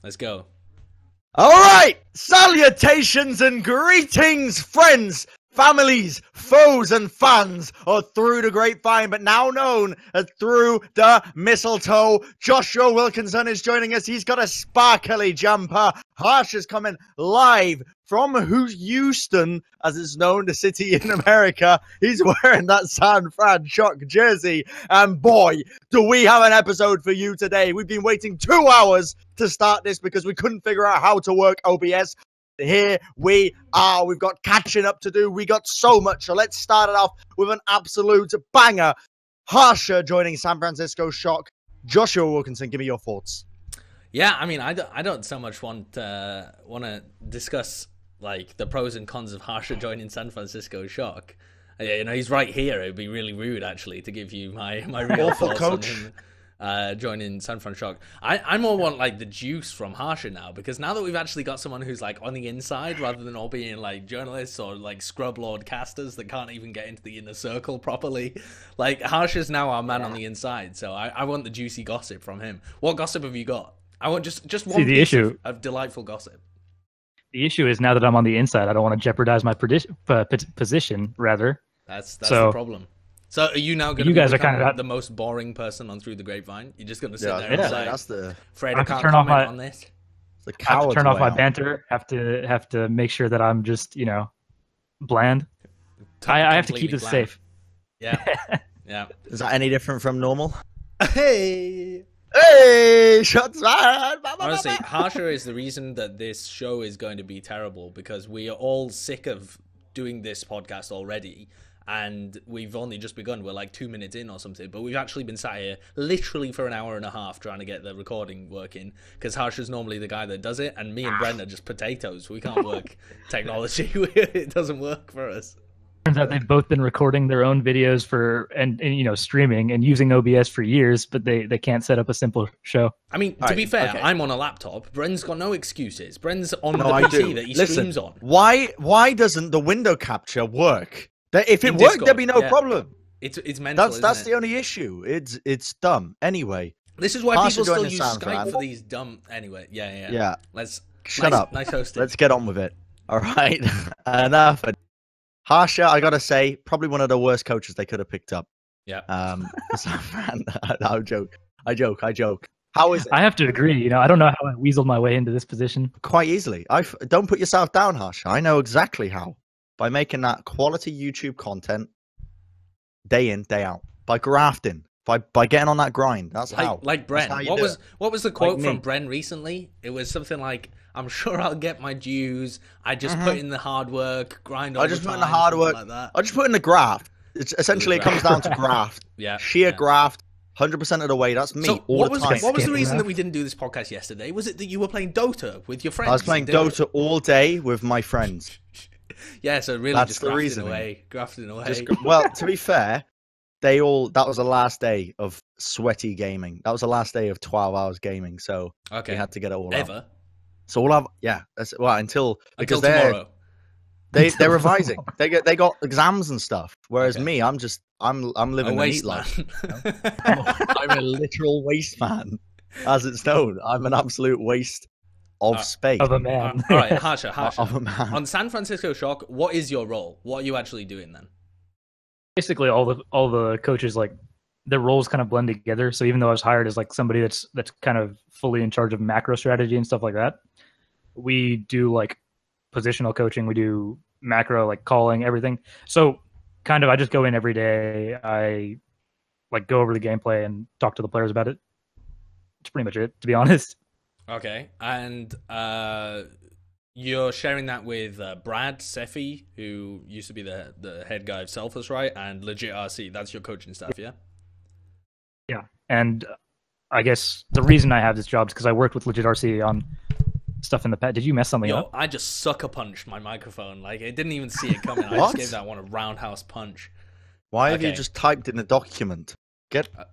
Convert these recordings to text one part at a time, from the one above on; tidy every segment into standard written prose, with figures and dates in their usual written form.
Let's go. All right, salutations and greetings, friends, families, foes, and fans of Through the Grapevine, but now known as Through the Mistletoe. Joshua Wilkinson is joining us. He's got a sparkly jumper. Harsha's coming live from Houston, as it's known, the city in America. He's wearing that San Fran Shock jersey. And boy, do we have an episode for you today. We've been waiting 2 hours to start this because we couldn't figure out how to work OBS. Here we are. We've got catching up to do. We got so much. So let's start it off with an absolute banger. Harsha joining San Francisco Shock. Joshua Wilkinson, give me your thoughts. Yeah, I mean, I don't so much want to discuss like the pros and cons of Harsha joining San Francisco Shock. You know, he's right here. It'd be really rude actually to give you my real thoughts on him joining San Fran Shock. I more want like the juice from Harsha now, because now that we've actually got someone who's like on the inside rather than all being like journalists or like scrub lord casters that can't even get into the inner circle properly, like Harsha's now our man on the inside. So I want the juicy gossip from him. What gossip have you got? I want just one piece of delightful gossip. The issue is now that I'm on the inside, I don't want to jeopardize my position. Rather, that's the problem. So are you now going to be guys are kind of the most boring person on Through the Grapevine? You're just going to sit there and say, that's the afraid I can't comment on this. I have to turn off my banter. Have to make sure that I'm just, you know, bland. I have to keep it safe. Yeah, yeah. Is that any different from normal? Hey, shots fired. Honestly, Harsha is the reason that this show is going to be terrible, because we are all sick of doing this podcast already. And we've only just begun. We're like 2 minutes in or something, but we've actually been sat here literally for an hour and a half trying to get the recording working, because Harsha's normally the guy that does it, and me and Bren are just potatoes. We can't work technology. It doesn't work for us. Turns out they've both been recording their own videos and you know, streaming and using OBS for years, but they can't set up a simple show. I mean, to be fair, I'm on a laptop. Bren's got no excuses. Bren's on the PC that he streams on. Why doesn't the window capture work? If it worked, Discord, there'd be no problem. It's mental. That's the only issue. It's dumb. Anyway, this is why people still use Skype for these dumb. Anyway, yeah. Let's shut up. Nice hosting. Let's get on with it. All right, enough. Harsha, I gotta say, probably one of the worst coaches they could have picked up. Yeah. I joke. How is it? I have to agree. You know, I don't know how I weaseled my way into this position. Quite easily. Don't put yourself down, Harsha. I know exactly how. By making that quality YouTube content day in, day out. By grafting. By getting on that grind. That's how. Like Bren. What was the quote from Bren recently? It was something like, I'm sure I'll get my dues. I just put in the hard work, grind all the time. I just put in the hard work. Like that. I just put in the graft. It comes down to graft. Sheer graft. 100% of the way. That's me all the time. What was the reason that we didn't do this podcast yesterday? Was it that you were playing Dota with your friends? I was playing Dota all day with my friends. Yeah, so really that's just grafting away. Well, to be fair, that was the last day of sweaty gaming. That was the last day of 12 hours gaming, so we had to get it all out. So until tomorrow. They're revising. They got exams and stuff. Whereas me, I'm living a neat life. You know? I'm a literal waste man, as it's known. I'm an absolute waste of space. Of a man. All right, Harsha. Of a man. On San Francisco Shock, what is your role? What are you actually doing then? Basically, all the coaches, like, their roles kind of blend together. So even though I was hired as like somebody that's kind of fully in charge of macro strategy and stuff like that, we do like positional coaching. We do macro, like calling, everything. So kind of I just go in every day. I like go over the gameplay and talk to the players about it. It's pretty much it, to be honest. Okay, and you're sharing that with Brad Seffi, who used to be the head guy of Selfless, right? And Legit RC, that's your coaching staff, yeah? Yeah, and I guess the reason I have this job is because I worked with Legit RC on stuff in the past. Did you mess something up? I just sucker punched my microphone. Like, I didn't even see it coming. I just gave that one a roundhouse punch. Why have you just typed in a document?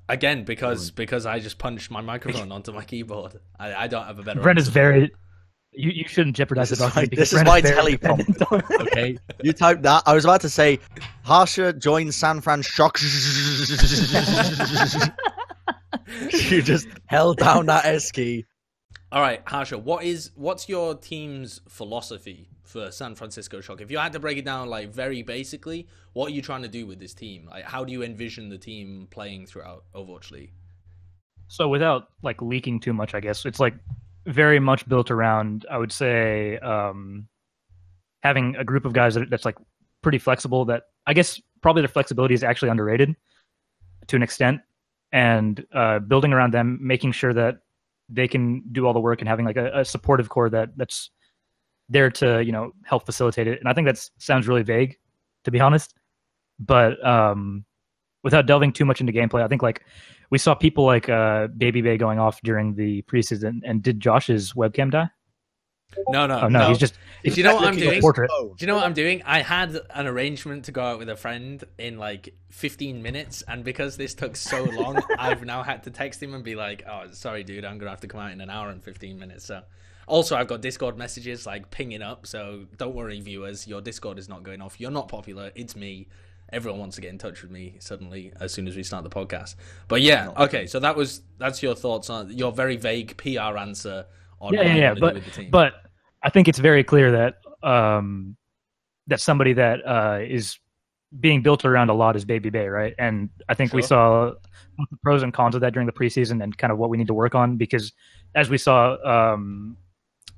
Again, because I just punched my microphone onto my keyboard. I don't have a better. Bren is very. You shouldn't jeopardize the document. This is my teleprompter. Okay, you typed that. I was about to say, Harsha joins San Fran Shock. You just held down that S key. All right, Harsha, what's your team's philosophy for San Francisco Shock? If you had to break it down like very basically, what are you trying to do with this team? Like, how do you envision the team playing throughout Overwatch League? So without like leaking too much, I guess it's like very much built around, I would say, having a group of guys that's like pretty flexible. That I guess probably their flexibility is actually underrated to an extent, and building around them, making sure that they can do all the work, and having like a supportive core that's there to, you know, help facilitate it. And I think that sounds really vague, to be honest. But without delving too much into gameplay, I think like we saw people like Baby Bay going off during the preseason. And did Josh's webcam die? No. Oh, no. He's just. Do you know what I'm doing? Portrait. Do you know what I'm doing? I had an arrangement to go out with a friend in like 15 minutes, and because this took so long, I've now had to text him and be like, "Oh, sorry, dude, I'm gonna have to come out in an hour and 15 minutes." So, also, I've got Discord messages like pinging up, so don't worry, viewers, your Discord is not going off. You're not popular. It's me. Everyone wants to get in touch with me suddenly as soon as we start the podcast. But yeah, okay. So that's your thoughts on your very vague PR answer. Yeah. But I think it's very clear that that somebody that is being built around a lot is Baby Bay, right? And I think we saw the pros and cons of that during the preseason, and kind of what we need to work on, because as we saw,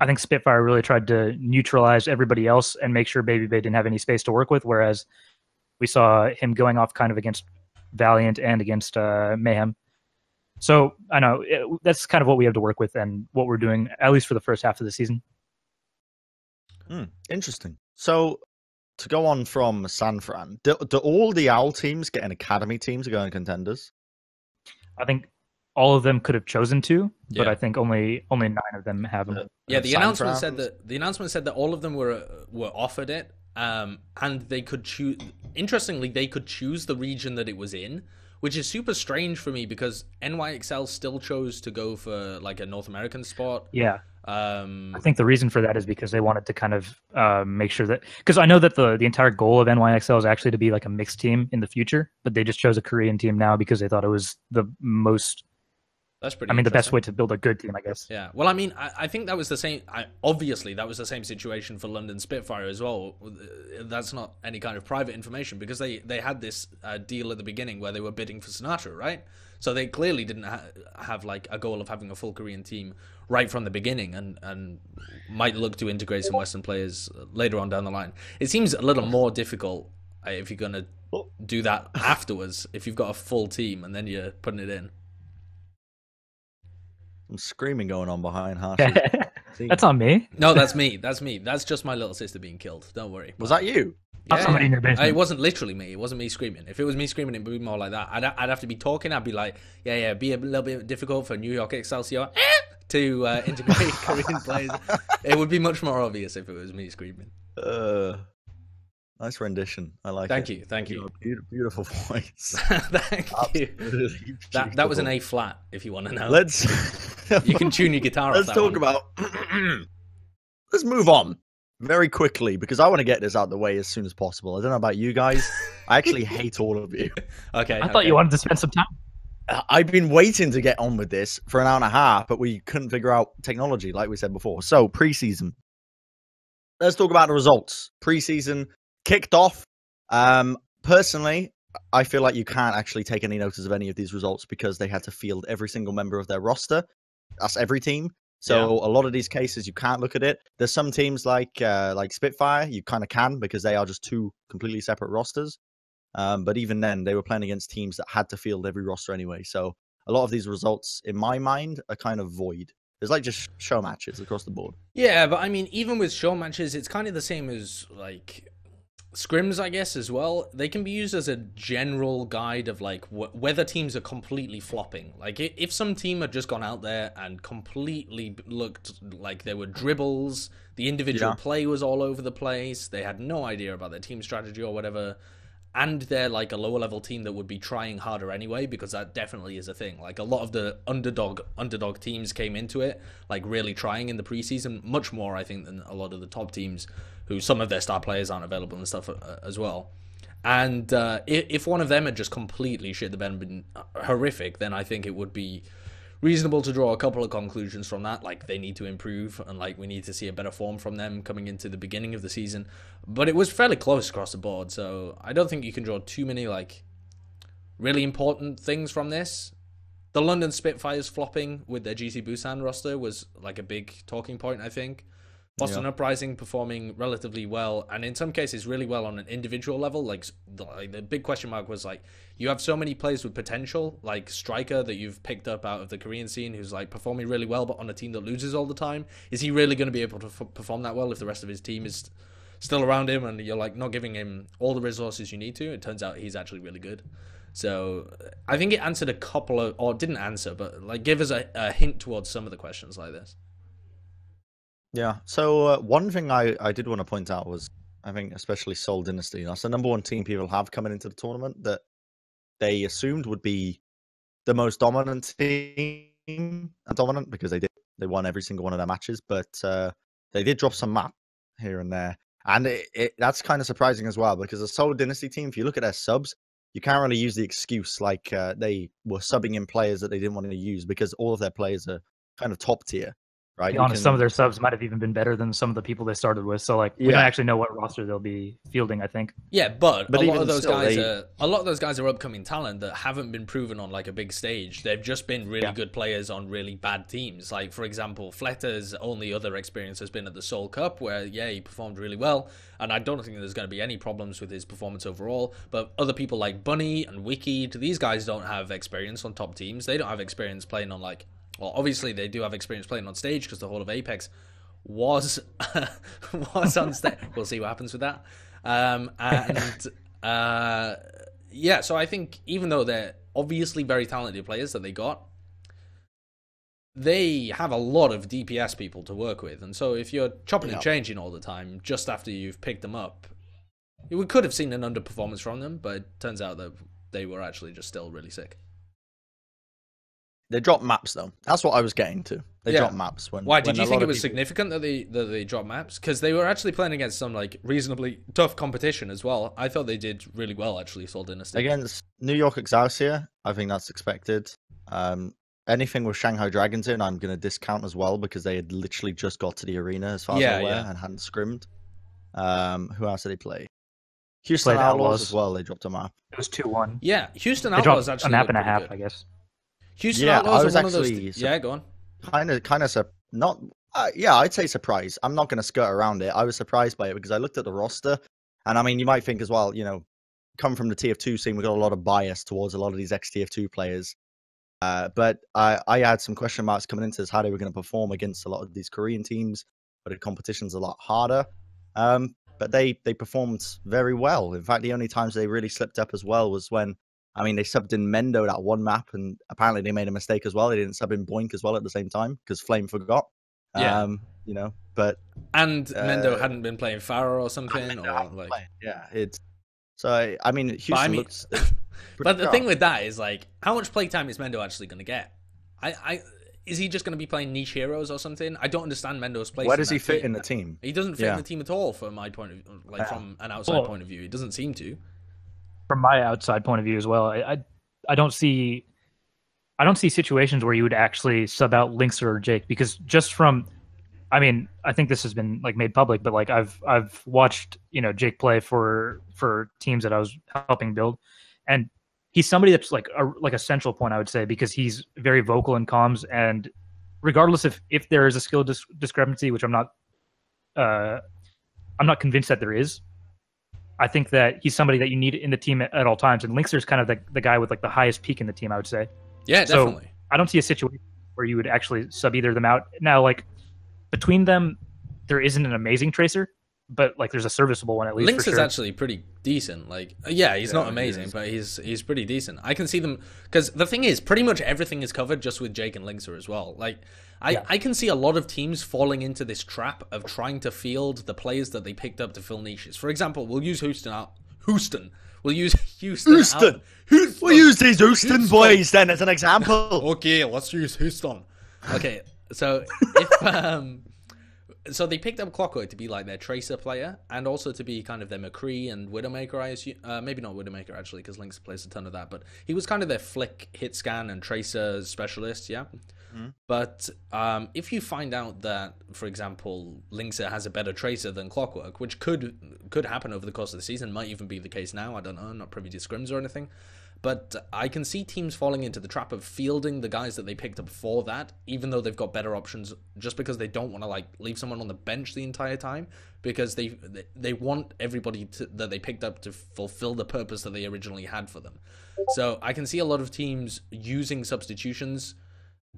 I think Spitfire really tried to neutralize everybody else and make sure Baby Bay didn't have any space to work with, whereas we saw him going off kind of against Valiant and against Mayhem. So I know that's kind of what we have to work with, and what we're doing, at least for the first half of the season. Interesting. So to go on from San Fran, do all the OWL teams get an academy team to go in Contenders? I think all of them could have chosen to, but I think only 9 of them have them. Yeah, the announcement said that all of them were offered it, and they could choose. Interestingly, they could choose the region that it was in, which is super strange for me because NYXL still chose to go for like a North American spot. Yeah. I think the reason for that is because they wanted to kind of make sure that, because I know that the entire goal of NYXL is actually to be like a mixed team in the future, but they just chose a Korean team now because they thought it was the most. That's pretty. I mean, the best way to build a good team, I guess. Yeah. Well, I mean, I think that was the same. Obviously, that was the same situation for London Spitfire as well. That's not any kind of private information because they had this deal at the beginning where they were bidding for Sinatra, right? So they clearly didn't have like a goal of having a full Korean team right from the beginning, and might look to integrate some Western players later on down the line. It seems a little more difficult if you're gonna do that afterwards. If you've got a full team and then you're putting it in. Some screaming going on behind Harsha. That's on me. No, that's me. That's just my little sister being killed. Don't worry. Was that you? Yeah. Somebody in your basement. It wasn't literally me. It wasn't me screaming. If it was me screaming, it would be more like that. I'd have to be talking. I'd be like, it'd be a little bit difficult for New York Excelsior to integrate Korean players. It would be much more obvious if it was me screaming. Nice rendition. I like Thank it. Thank you. Beautiful voice. Thank you. That was an A flat, if you want to know. You can tune your guitar. Let's talk about. Let's move on very quickly because I want to get this out of the way as soon as possible. I don't know about you guys. I actually hate all of you. Okay. I thought you wanted to spend some time. I've been waiting to get on with this for an hour and a half, but we couldn't figure out technology, like we said before. So, preseason. Let's talk about the results. Preseason kicked off. Personally, I feel like you can't actually take any notice of any of these results because they had to field every single member of their roster. That's every team. So a lot of these cases, you can't look at it. There's some teams like Spitfire, you kind of can because they are just two completely separate rosters. But even then, they were playing against teams that had to field every roster anyway. So a lot of these results, in my mind, are kind of void. There's like just show matches across the board. Yeah, but I mean, even with show matches, it's kind of the same as like scrims, I guess, as well. They can be used as a general guide of like whether teams are completely flopping. Like if some team had just gone out there and completely looked like there were dribbles, the individual play was all over the place, they had no idea about their team strategy or whatever, and they're like a lower level team that would be trying harder anyway, because that definitely is a thing. Like a lot of the underdog teams came into it like really trying in the preseason, much more I think than a lot of the top teams who some of their star players aren't available and stuff as well. And if one of them had just completely shit the bed and been horrific, then I think it would be reasonable to draw a couple of conclusions from that, like they need to improve and like we need to see a better form from them coming into the beginning of the season. But it was fairly close across the board, so I don't think you can draw too many like really important things from this. The London Spitfires flopping with their GC Busan roster was like a big talking point, I think. Boston Uprising performing relatively well, and in some cases really well on an individual level. Like the big question mark was like, you have so many players with potential, like Striker that you've picked up out of the Korean scene, who's like performing really well, but on a team that loses all the time. Is he really going to be able to perform that well if the rest of his team is still around him and you're like not giving him all the resources you need to? It turns out he's actually really good. So I think it answered a couple of, or didn't answer, but like give us a hint towards some of the questions like this. Yeah, so one thing I did want to point out was, I think especially Seoul Dynasty, that's the number one team people have coming into the tournament that they assumed would be the most dominant team, dominant because they won every single one of their matches, but they did drop some map here and there, and that's kind of surprising as well, because the Seoul Dynasty team, if you look at their subs, you can't really use the excuse like they were subbing in players that they didn't want to use, because all of their players are kind of top tier. Right. To be honest, some of their subs might have even been better than some of the people they started with. So, like, we don't actually know what roster they'll be fielding, I think. Yeah, but a lot of those guys are upcoming talent that haven't been proven on like a big stage. They've just been really good players on really bad teams. Like, for example, Fletter's only other experience has been at the Seoul Cup, where he performed really well, and I don't think there's going to be any problems with his performance overall. But other people like Bunny and Wiki, these guys don't have experience on top teams. They don't have experience playing on like. Well, obviously they do have experience playing on stage because the whole of Apex was on stage. We'll see what happens with that. So I think even though they're obviously very talented players that they got, they have a lot of DPS people to work with. And so if you're chopping and changing all the time just after you've picked them up, we could have seen an underperformance from them, but it turns out that they were actually just still really sick. They dropped maps though. That's what I was getting to. They dropped maps. Why did you think it was significant that they dropped maps? Because they were actually playing against some like reasonably tough competition as well. I thought they did really well actually. Seoul Dynasty against New York Excelsior. I think that's expected. Anything with Shanghai Dragons in, I'm going to discount as well because they had literally just got to the arena as far as I'm aware and hadn't scrimmed. Who else did they play? Houston Outlaws as well. They dropped a map. It was 2-1. Yeah, Houston Outlaws actually a map and a half, I guess. Houston Outlaws are one of those. Go on. I'd say surprised. I'm not going to skirt around it. I was surprised by it because I looked at the roster, and I mean, you might think as well, come from the TF2 scene, we got a lot of bias towards a lot of these ex-TF2 players. But I had some question marks coming into this, how they were going to perform against a lot of these Korean teams, but the competition's a lot harder. But they performed very well. In fact, the only times they really slipped up as well was when, they subbed in Mendo that one map, and apparently they made a mistake as well. They didn't sub in Boink as well at the same time because Flame forgot. Yeah. But Mendo hadn't been playing Pharaoh or something, it's so. I mean, Houston looks. But the thing with that is like, how much playtime is Mendo actually going to get? Is he just going to be playing niche heroes or something? I don't understand Mendo's place. Where does he fit in the team? He doesn't fit in the team at all, from my point of view. Like from an outside point of view, he doesn't seem to. From my outside point of view as well, I don't see situations where you would actually sub out Lynx or Jake, because just from, I think this has been like made public, but like I've watched Jake play for teams that I was helping build, and he's somebody that's like a central point, I would say, because he's very vocal in comms, and regardless if there is a skill discrepancy, which I'm not convinced that there is. I think that he's somebody that you need in the team at all times. And Linkster's kind of the guy with like the highest peak in the team, I would say. Yeah, definitely. So I don't see a situation where you would actually sub either of them out. Now, like between them, there isn't an amazing tracer, but like there's a serviceable one at least. Lynx is actually pretty decent. Like, he's not amazing, but he's pretty decent. I can see them, because the thing is, pretty much everything is covered just with Jake and Lynxer as well. Like, I can see a lot of teams falling into this trap of trying to field the players that they picked up to fill niches. For example, we'll use Houston. We'll use Houston. We'll use these Houston boys then as an example. Okay, let's use Houston. Okay, so if So they picked up Clockwork to be like their Tracer player, and also to be kind of their McCree and Widowmaker, I assume. Maybe not Widowmaker, actually, because Lynx plays a ton of that, but he was kind of their flick, hit scan, and Tracer specialist, yeah? But if you find out that, for example, Lynxer has a better Tracer than Clockwork, which could happen over the course of the season, might even be the case now, I don't know, I'm not privy to scrims or anything, but I can see teams falling into the trap of fielding the guys that they picked up for that, even though they've got better options, just because they don't want to like leave someone on the bench the entire time, because they want everybody that they picked up to fulfill the purpose that they originally had for them. So I can see a lot of teams using substitutions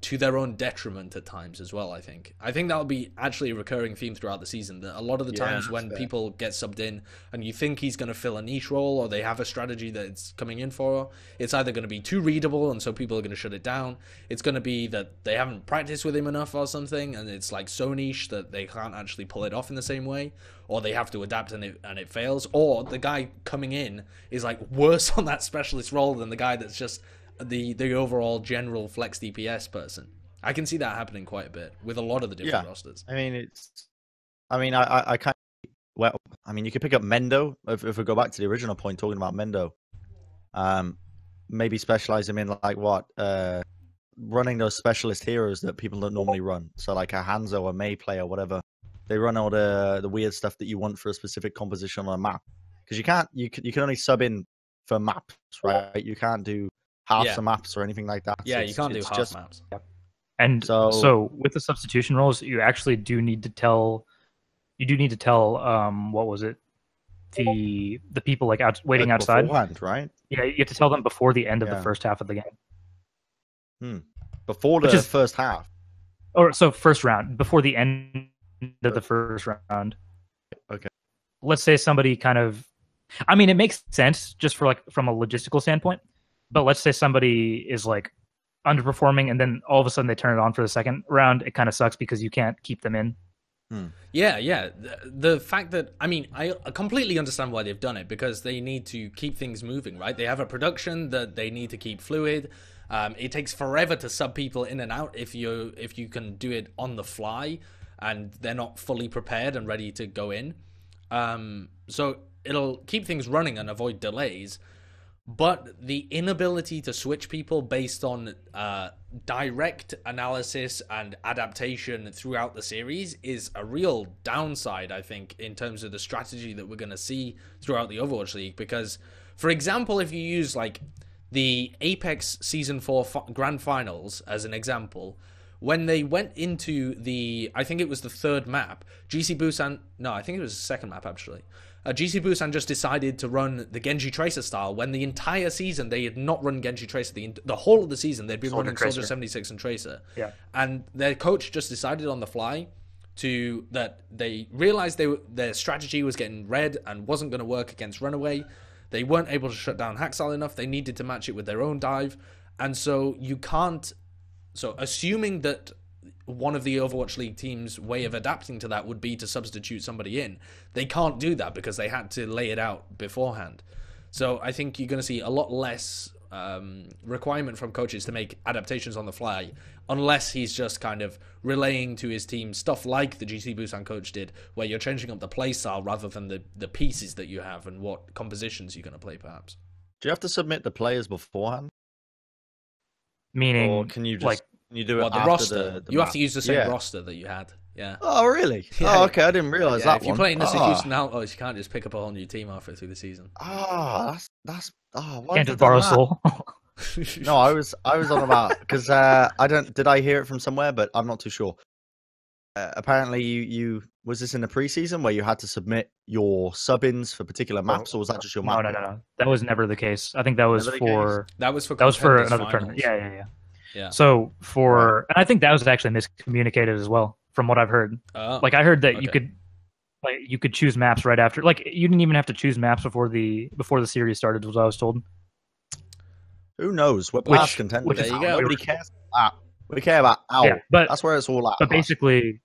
to their own detriment at times as well. I think that'll be actually a recurring theme throughout the season, that a lot of the times when people get subbed in and you think he's going to fill a niche role, or they have a strategy that it's coming in for, it's either going to be too readable and so people are going to shut it down, it's going to be that they haven't practiced with him enough or something, and it's like so niche that they can't actually pull it off in the same way, or they have to adapt and it fails, or the guy coming in is like worse on that specialist role than the guy that's just the overall general flex DPS person. I can see that happening quite a bit with a lot of the different rosters. I mean, I kind of, well, I mean, you could pick up Mendo if we go back to the original point talking about Mendo. Maybe specialize him in like running those specialist heroes that people don't normally run. So like a Hanzo, a Mei player, whatever. They run all the weird stuff that you want for a specific composition on a map. Because you can only sub in for maps, right? You can't do half the maps or anything like that. Yeah, you can't do half maps. Yep. And so with the substitution roles, you actually do need to tell. What was it? The people like waiting outside, beforehand, right? Yeah, you have to tell them before the end of the first half of the game. Before the first half, or so first round, before the end of the first round. Okay. Let's say somebody kind of, I mean, it makes sense just for like from a logistical standpoint. But let's say somebody is like underperforming, and then all of a sudden they turn it on for the second round. It kind of sucks because you can't keep them in. Yeah. The fact that, I mean, I completely understand why they've done it, because they need to keep things moving, right? They have a production that they need to keep fluid. It takes forever to sub people in and out if you can do it on the fly and they're not fully prepared and ready to go in. So it'll keep things running and avoid delays. But the inability to switch people based on direct analysis and adaptation throughout the series is a real downside, I think, in terms of the strategy that we're going to see throughout the Overwatch League. Because, for example, if you use like the Apex Season 4 Grand Finals as an example, when they went into I think it was the third map, GC Busan, no, I think it was the second map actually. GC Busan just decided to run the Genji Tracer style when the entire season they had not run Genji Tracer. The whole of the season they'd been running Soldier 76 and Tracer. Yeah. And their coach just decided on the fly that they realized their strategy was getting read and wasn't going to work against Runaway. They weren't able to shut down Haxal enough. They needed to match it with their own dive. And so you can't... So assuming that one of the Overwatch League team's way of adapting to that would be to substitute somebody in, they can't do that because they had to lay it out beforehand. So I think you're going to see a lot less requirement from coaches to make adaptations on the fly, unless he's just kind of relaying to his team stuff like the GC Busan coach did, where you're changing up the play style rather than the pieces that you have and what compositions you're going to play, perhaps. Do you have to submit the players beforehand? Meaning, or can you just... like, you do it the after roster. the you map? have to use the same roster that you had. Yeah. Oh, really? Yeah. Oh, okay. I didn't realize that. If you're playing the Substitution now, you can't just pick up a whole new team halfway through the season. That's. Oh, why can't did just borrow soul. No, I was on about because I don't. Did I hear it from somewhere? But I'm not too sure. Apparently, you was this in the preseason where you had to submit your sub-ins for particular maps, or was that just your map? No. That was never the case. I think that was for Contenders another finals. tournament. Yeah. So and I think that was actually miscommunicated as well, from what I've heard. Like I heard that you could choose maps right after. Like you didn't even have to choose maps before the series started, was what I was told. Who knows? We're past Contenders. There you go. Nobody cares about that. We care about Owl. Yeah, but that's where it's all at. But basically,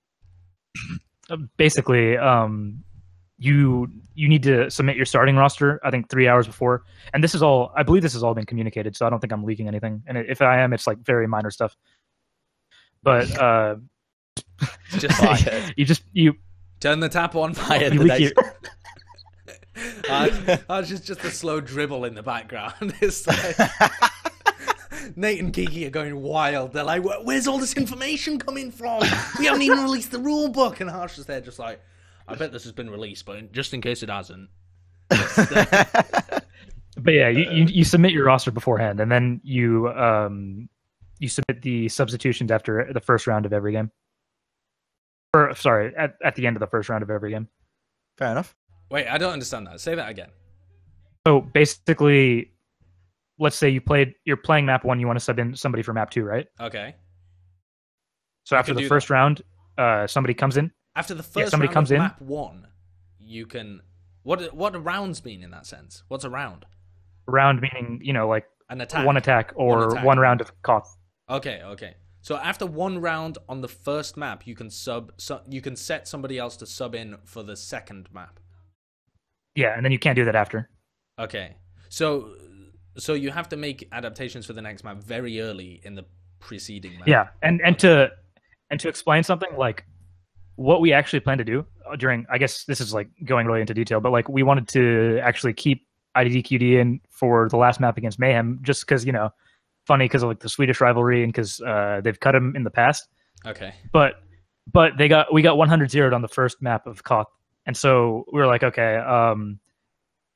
you need to submit your starting roster, I think 3 hours before. And I believe this has all been communicated, so I don't think I'm leaking anything. And if I am, it's like very minor stuff. But Just you turn the tap on. Fire you the leak next. Just a slow dribble in the background. It's like Nate and Kiki are going wild. They're like, "Where's all this information coming from? We haven't even released the rule book." And Harsha's there, just like, "I bet this has been released, but just in case it hasn't." But yeah, you submit your roster beforehand, and then you submit the substitutions after the first round of every game. Or sorry, at the end of the first round of every game. Fair enough. Wait, I don't understand that. Say that again. So basically, let's say you're playing map 1, you want to sub in somebody for map 2, right? Okay. So after the first round, somebody comes in. After the first somebody round comes of in. map 1, you can. What do rounds mean in that sense? What's a round? Round meaning, like An attack. one attack or one round of Koth. Okay. So after one round on the first map, you can you can set somebody else to sub in for the second map. Yeah, and then you can't do that after. Okay. So you have to make adaptations for the next map very early in the preceding map. Yeah, and to explain something, like what we actually plan to do during, I guess this is like going really into detail, but like we wanted to actually keep IDDQD in for the last map against Mayhem, just because, funny because of like the Swedish rivalry and because they've cut him in the past. Okay. But we got 100-0'd on the first map of Koth, and so we were like, okay,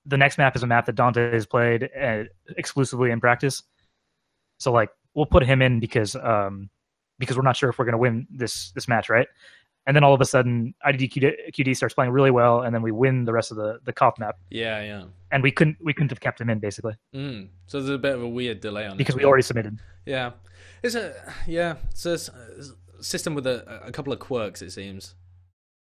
the next map is a map that Dante has played exclusively in practice, so like we'll put him in because we're not sure if we're gonna win this match, right? And then all of a sudden, IDDQD starts playing really well, and then we win the rest of the Koth map. Yeah. And we couldn't have kept him in, basically. So there's a bit of a weird delay on it. Because we already submitted. Yeah. It's a system with a couple of quirks, it seems.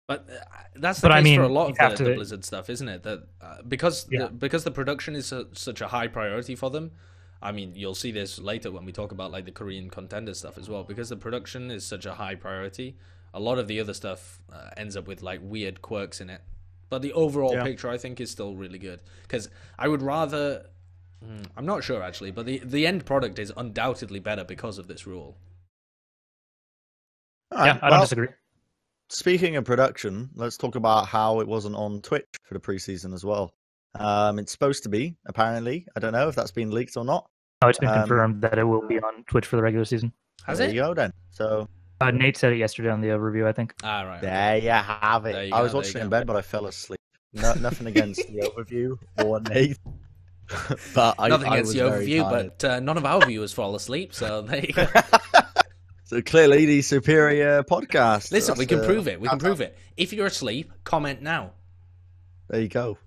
But that's the case for a lot of the Blizzard stuff, isn't it? That because the production is such a high priority for them. I mean, you'll see this later when we talk about like the Korean contender stuff as well. Because the production is such a high priority, a lot of the other stuff ends up with like weird quirks in it. But the overall picture, I think, is still really good. Because I would rather... I'm not sure, actually, but the end product is undoubtedly better because of this rule. Yeah, I don't disagree. Speaking of production, let's talk about how it wasn't on Twitch for the preseason as well. It's supposed to be, apparently. I don't know if that's been leaked or not. No, it's been confirmed that it will be on Twitch for the regular season. Has there it? you go, then. So... Nate said it yesterday on the overview, I think. Right. There you have it. I was watching it in bed, but I fell asleep. Nothing against the overview or Nate. But Nothing I against the overview, but none of our viewers fall asleep, so there you go. So clearly the superior podcast. Listen, we can prove it. We can prove it. If you're asleep, comment now. There you go.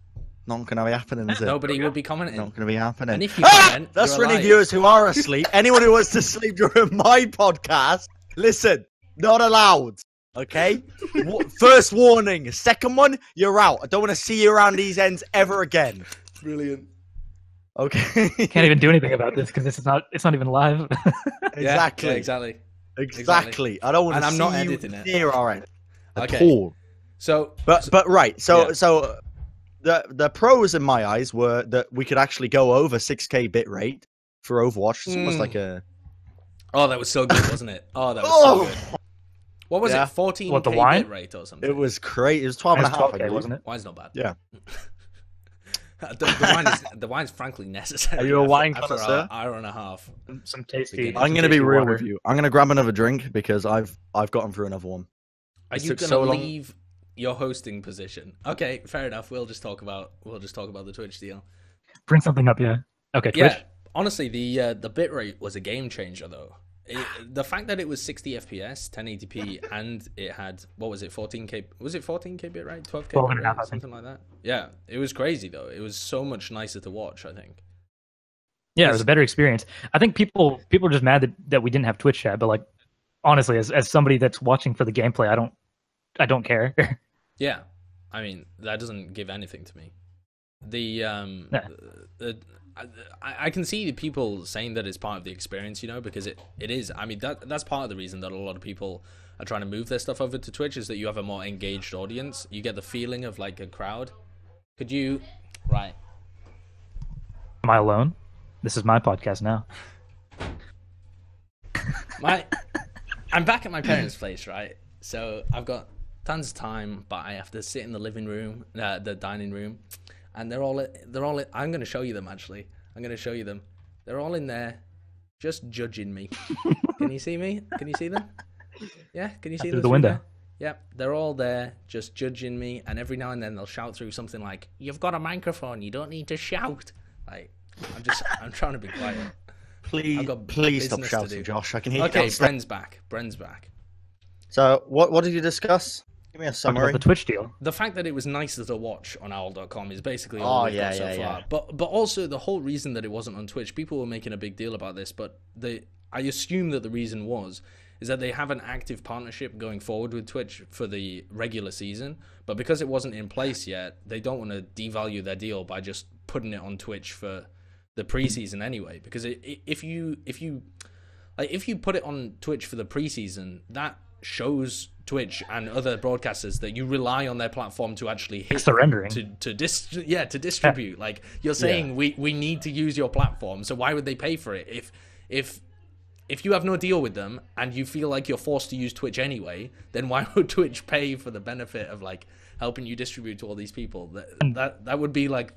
Not going to be happening, is it? Nobody will be commenting. Not going to be happening. And if you comment, that's for any alive. viewers who are asleep. Anyone who wants to sleep during my podcast, listen, not allowed. Okay? First warning. Second one, you're out. I don't want to see you around these ends ever again. Brilliant. Okay. Can't even do anything about this because it's not even live. Exactly. Yeah, exactly. I don't want to I'm see not you editing it. near our end at Okay. all. So, but right. So the pros in my eyes were that we could actually go over 6K bitrate for Overwatch. It's almost like a... Oh, that was so good, wasn't it? Oh, that was so good. What was it? 14K What, the wine? bitrate or something? It was crazy. It was 12 and a half, I believe. wasn't it? Wine's not bad. Yeah. the wine's frankly necessary. Are you a wine after connoisseur? an hour and a half. Some tasty. I'm going to be real with you. I'm going to grab another drink because I've gotten through another one. Are you going to leave your hosting position? Okay, fair enough. We'll just talk about the Twitch deal. Bring something up, yeah. Okay, Twitch. Yeah, honestly, the bitrate was a game changer though. The fact that it was 60 FPS, 1080p, and it had, what was it, 14K? Was it 14K bitrate? 12K 12 and a half, bitrate? Something like that. Yeah, it was crazy though. It was so much nicer to watch, I think. Yeah, it was a better experience. I think people are just mad that we didn't have Twitch chat, but like honestly, as somebody that's watching for the gameplay, I don't care. Yeah, I mean that doesn't give anything to me. I can see the people saying that it's part of the experience, because it is. I mean that's part of the reason that a lot of people are trying to move their stuff over to Twitch is that you have a more engaged audience. You get the feeling of like a crowd. Could you? Right. Am I alone? This is my podcast now. I'm back at my parents' place, right? So I've got tons of time, but I have to sit in the living room, the dining room, and they're all. I'm going to show you them. Actually, I'm going to show you them. They're all in there, just judging me. Can you see me? Can you see them? Yeah, can you see them through the window? There? Yep, they're all there, just judging me, and every now and then they'll shout through something like, "You've got a microphone. You don't need to shout." Like, I'm trying to be quiet. Please stop shouting, Josh. I can hear you. Okay, Bren's back. So, what did you discuss? Give me a summary. The Twitch deal. The fact that it was nicer to watch on owl.com is basically Oh, all we've yeah, got so yeah, far. yeah. But also the whole reason that it wasn't on Twitch, people were making a big deal about this, but I assume that the reason is that they have an active partnership going forward with Twitch for the regular season, but because it wasn't in place yet, they don't want to devalue their deal by just putting it on Twitch for the preseason anyway. Because if you put it on Twitch for the preseason, that shows Twitch and other broadcasters that you rely on their platform to actually hit the rendering to distribute. Like, you're saying we need to use your platform, so why would they pay for it if you have no deal with them and you feel like you're forced to use Twitch anyway? Then why would Twitch pay for the benefit of like helping you distribute to all these people? That would be like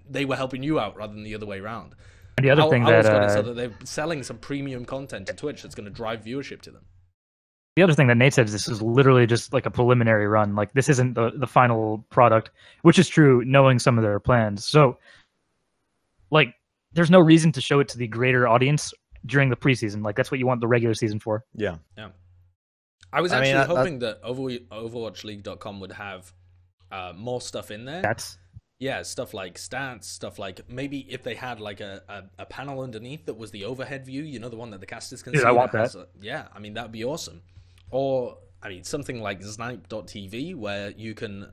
they were helping you out rather than the other way around. And the other thing got it so that they're selling some premium content to Twitch that's going to drive viewership to them. The other thing that Nate said is this is literally just like a preliminary run. Like, this isn't the final product, which is true, knowing some of their plans. So, like, there's no reason to show it to the greater audience during the preseason. Like, that's what you want the regular season for. Yeah. I was actually hoping that overwatchleague.com would have more stuff in there. Stuff like stats, stuff like maybe if they had like a panel underneath that was the overhead view, you know, the one that the casters can see. I want that. I mean, that'd be awesome. Or, I mean, something like snipe.tv where you can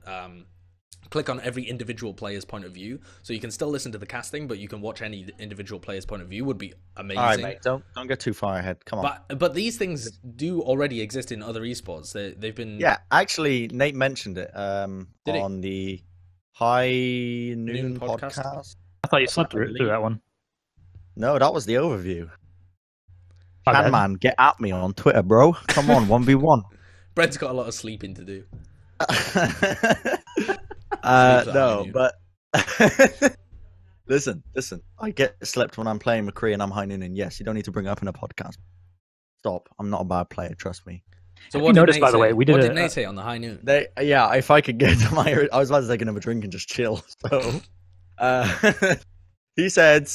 click on every individual player's point of view, so you can still listen to the casting, but you can watch any individual player's point of view. Would be amazing. All right, mate. Don't get too far ahead. Come on. But these things do already exist in other esports. They've been. Yeah, actually, Nate mentioned it on the High Noon podcast. I thought you slept through that one. No, that was the overview. Man, get at me on Twitter, bro. Come on, 1v1. Bren's got a lot of sleeping to do. No, but listen. I get slept when I'm playing McCree and I'm high noon, and yes, you don't need to bring it up in a podcast. Stop. I'm not a bad player, trust me. So what noticed, by the way, what did Nate say on the high noon? If I could get to my, I was about to take another drink and just chill. So, he said,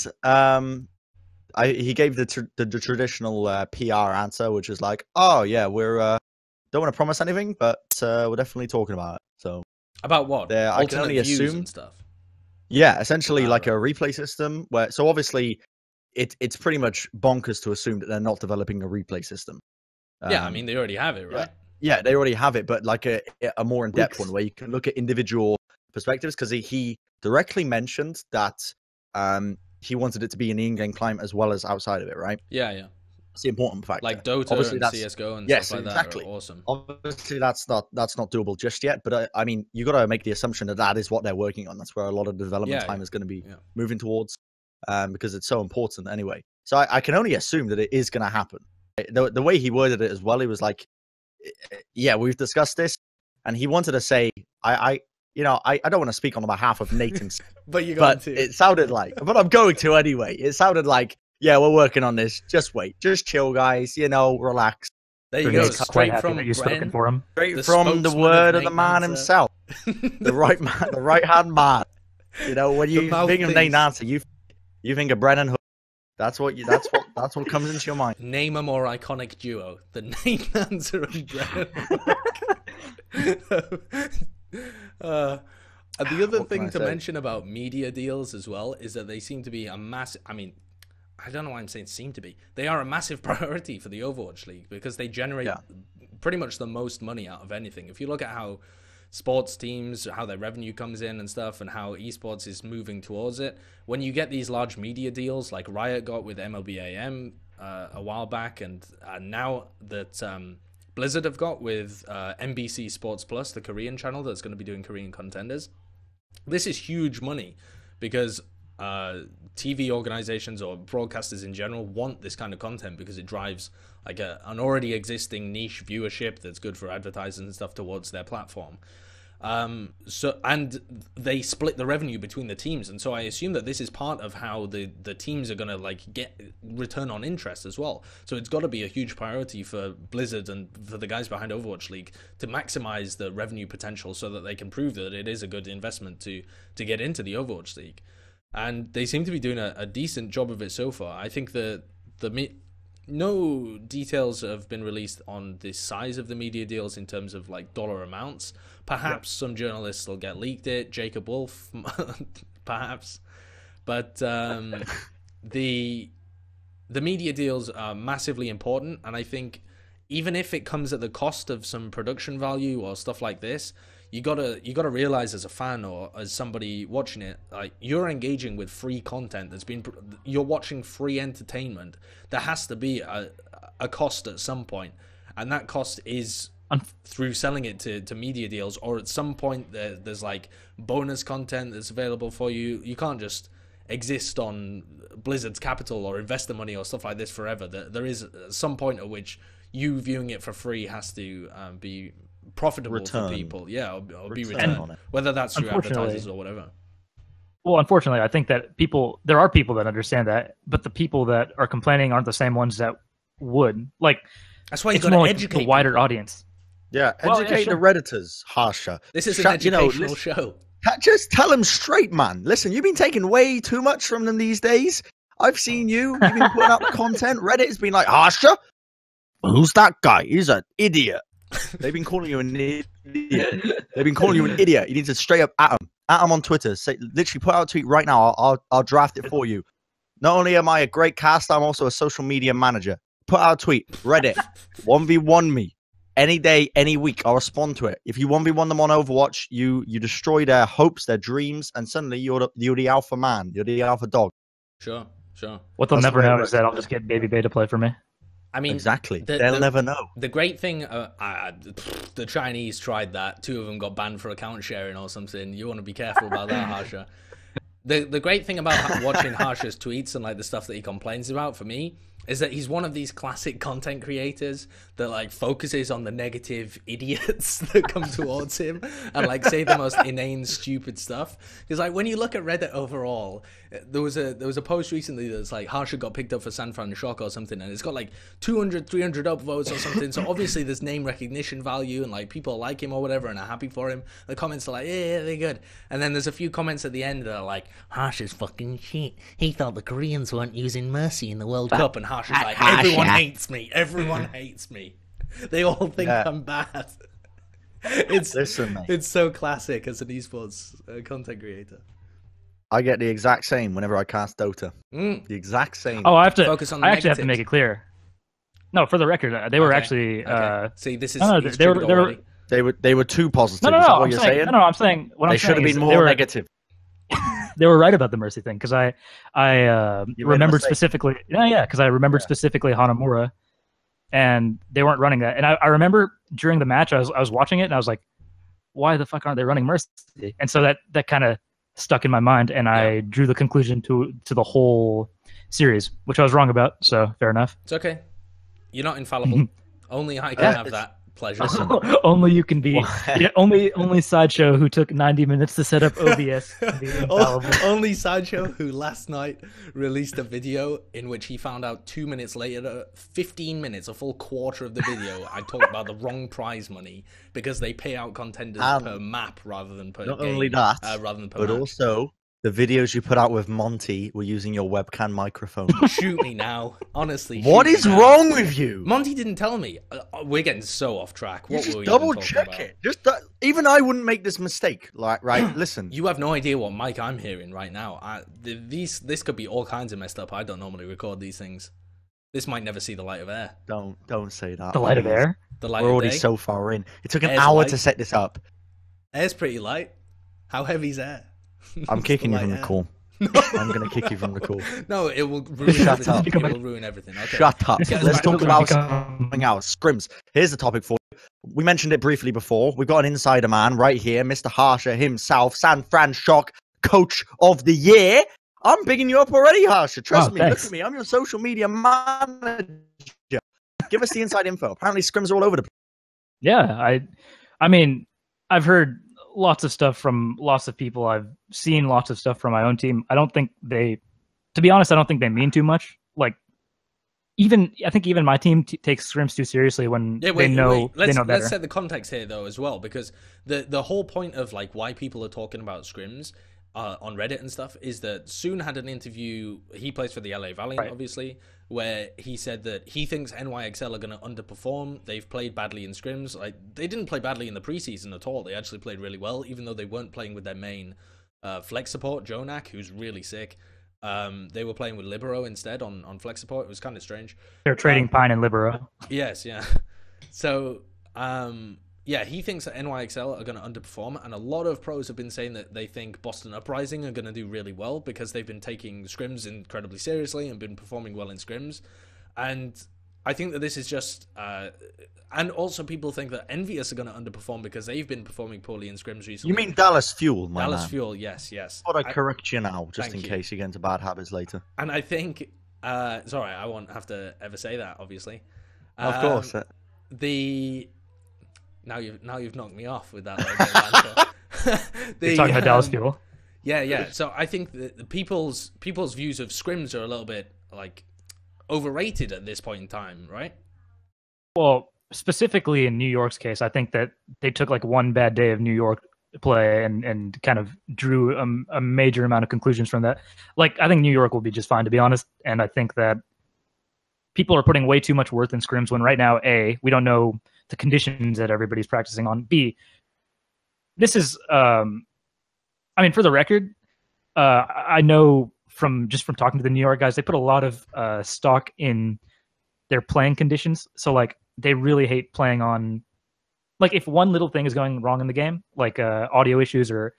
he gave the traditional PR answer, which is like, oh yeah, we're don't want to promise anything, but we're definitely talking about it. So about what? I can only assume and stuff. Yeah, essentially like a replay system where. So obviously, it's pretty much bonkers to assume that they're not developing a replay system. Yeah, I mean, they already have it, right? Yeah, they already have it, but like a more in-depth one where you can look at individual perspectives, because he directly mentioned that he wanted it to be an in-game climate as well as outside of it, right? Yeah. That's the important factor. Like Dota and CSGO and stuff like that are awesome. Obviously, that's not doable just yet, but I mean, you got to make the assumption that is what they're working on. That's where a lot of the development time is going to be moving towards, because it's so important anyway. So I can only assume that it is going to happen. The way he worded it as well, he was like, yeah, we've discussed this, and he wanted to say, I don't want to speak on behalf of Nathan, but you got to. It sounded like, but I'm going to anyway. It sounded like, yeah, we're working on this. Just wait, just chill, guys. Relax. There you go. Straight from you've spoken for him. Straight from the word of the man himself, the right man, the right hand man. When you think of Nate Nancy, you think of Bren and Hook. That's what comes into your mind. Name a more iconic duo than Nate Nancy and Bren. The other thing to mention about media deals as well is that they seem to be a massive. I mean, I don't know why I'm saying seem to be. They are a massive priority for the Overwatch League because they generate pretty much the most money out of anything. If you look at how sports teams, how their revenue comes in and stuff, and how esports is moving towards it, when you get these large media deals like Riot got with MLBAM a while back, and now that Blizzard have got with NBC Sports Plus, the Korean channel that's going to be doing Korean Contenders, this is huge money because TV organizations or broadcasters in general want this kind of content because it drives like an already existing niche viewership that's good for advertisers and stuff towards their platform. And they split the revenue between the teams, and so I assume that this is part of how the teams are going to like get return on interest as well. So it's got to be a huge priority for Blizzard and for the guys behind Overwatch League to maximize the revenue potential so that they can prove that it is a good investment to get into the Overwatch League. And they seem to be doing a decent job of it so far. I think no details have been released on the size of the media deals in terms of like dollar amounts. Perhaps some journalists will get leaked it. Jacob Wolf, perhaps. But the media deals are massively important, and I think even if it comes at the cost of some production value or stuff like this, you gotta realize as a fan or as somebody watching it, like you're engaging with free content you're watching free entertainment. There has to be a cost at some point, and that cost is through selling it to media deals, or at some point there's like bonus content that's available for you. You can't just exist on Blizzard's capital or investor money or stuff like this forever. There is some point at which you viewing it for free has to be profitable for people, or be returned on it, whether that's through advertisers or whatever. Well, unfortunately, I think that there are people that understand that, but the people that are complaining aren't the same ones that would. Like, that's why you got to educate the wider people. Audience. Yeah, educate the Redditors, Harsha. This is an educational show. Just tell them straight, man. Listen, you've been taking way too much from them these days. I've seen you've been putting up content. Reddit has been like, Harsha, who's that guy? He's an idiot. They've been calling you an idiot. They've been calling you an idiot. You need to straight up at them. At them on Twitter. Say, literally put out a tweet right now. I'll draft it for you. Not only am I a great caster, I'm also a social media manager. Put out a tweet. Reddit. 1v1 me. Any day, any week, I'll respond to it. If you 1v1 them on Overwatch, you destroy their hopes, their dreams, and suddenly you're the alpha man. You're the alpha dog. Sure. What they'll never know is that I'll just get Baby Bay to play for me. I mean, exactly. They'll never know. The great thing, the Chinese tried that. 2 of them got banned for account sharing or something. You want to be careful about that, Harsha. The great thing about watching Harsha's tweets and like the stuff that he complains about, for me, is that he's one of these classic content creators that like focuses on the negative idiots that come towards him and like say the most inane, stupid stuff. Because like when you look at Reddit overall, there was a post recently that's like Harsha got picked up for San Fran Shock or something, and it's got like 200, 300 upvotes or something. So obviously there's name recognition value and like people like him or whatever and are happy for him. The comments are like, yeah, they're good. And then there's a few comments at the end that are like, Harsha's fucking shit. He thought the Koreans weren't using Mercy in the World Cup, and Harsha's like, everyone hates me. Everyone hates me. They all think I'm bad. It's so classic as an esports content creator. I get the exact same whenever I cast Dota. The exact same. Oh, I have to focus on. I actually have to make it clear. No, for the record, they were actually. See, this is. No, they were too positive. No, is that what I'm you're saying. saying? No, I'm saying what they should have been more negative. They were right about the Mercy thing because I remembered specifically. Because I remembered specifically Hanamura, and they weren't running that. And I remember during the match, I was watching it, and I was like, "Why the fuck aren't they running Mercy?" And so that kind of stuck in my mind, and I drew the conclusion to the whole series, which I was wrong about. So fair enough. It's okay. You're not infallible. Only I can have that pleasure. Only you can be. Only Sideshow, who took 90 minutes to set up OBS, can be infallible. Only Sideshow, who last night released a video in which he found out 2 minutes later, 15 minutes, a full quarter of the video, I talked about the wrong prize money because they pay out contenders per map rather than per not game. Only that, rather than per but match. Also the videos you put out with Monty were using your webcam microphone. Shoot me now. Honestly. What is wrong with you? Monty didn't tell me. We're getting so off track. What were we double even check about? it. Just even I wouldn't make this mistake. Like, right? Listen. You have no idea what mic I'm hearing right now. This could be all kinds of messed up. I don't normally record these things. This might never see the light of air. Don't say that. The light of air? The light We're of already day? so far in. It took an Air's hour light. to set this up. Air's pretty light. How heavy's air? I'm kicking you from the call. I'm going to kick you from the call. No, it will ruin Shut everything. up. It will ruin everything. Okay. Shut up. Yeah, Let's it's talk fine. about something else. Scrims. Here's the topic for you. We mentioned it briefly before. We've got an insider man right here, Mr. Harsha himself, San Fran Shock Coach of the Year. I'm bigging you up already, Harsha. Trust me. Thanks. Look at me. I'm your social media manager. Give us the inside info. Apparently, scrims are all over the place. Yeah, I mean, I've heard lots of stuff from lots of people. I've seen lots of stuff from my own team. I don't think they, to be honest, I don't think they mean too much. Like, I think even my team takes scrims too seriously when they know better. Let's set the context here though as well, because the whole point of like why people are talking about scrims on Reddit and stuff is that Soon had an interview. He plays for the LA Valiant, obviously, where he said that he thinks NYXL are going to underperform. They've played badly in scrims. Like, they didn't play badly in the preseason at all. They actually played really well, even though they weren't playing with their main flex support, Jonak, who's really sick. They were playing with Libero instead on flex support. It was kind of strange. They're trading Pine and Libero. Yes, yeah. So, yeah, he thinks that NYXL are going to underperform, and a lot of pros have been saying that they think Boston Uprising are going to do really well because they've been taking scrims incredibly seriously and been performing well in scrims. And I think that this is just... and also people think that Envious are going to underperform because they've been performing poorly in scrims recently. You mean Dallas Fuel, my Dallas man. Fuel, yes. Thought I'd correct you now, just in case you get into bad habits later. And I think... sorry, I won't have to ever say that, obviously. Of course. Now you've knocked me off with that. Like, You're talking about Dallas Fuel? Yeah. So I think that the people's views of scrims are a little bit like overrated at this point in time, right? Well, specifically in New York's case, I think that they took like one bad day of New York play and kind of drew a major amount of conclusions from that. Like, I think New York will be just fine, to be honest. And I think that people are putting way too much worth in scrims when right now, A, we don't know the conditions that everybody's practicing on. B, this is, I mean, for the record, I know from talking to the New York guys, they put a lot of stock in their playing conditions. So like, they really hate playing on, like, if one little thing is going wrong in the game, like audio issues or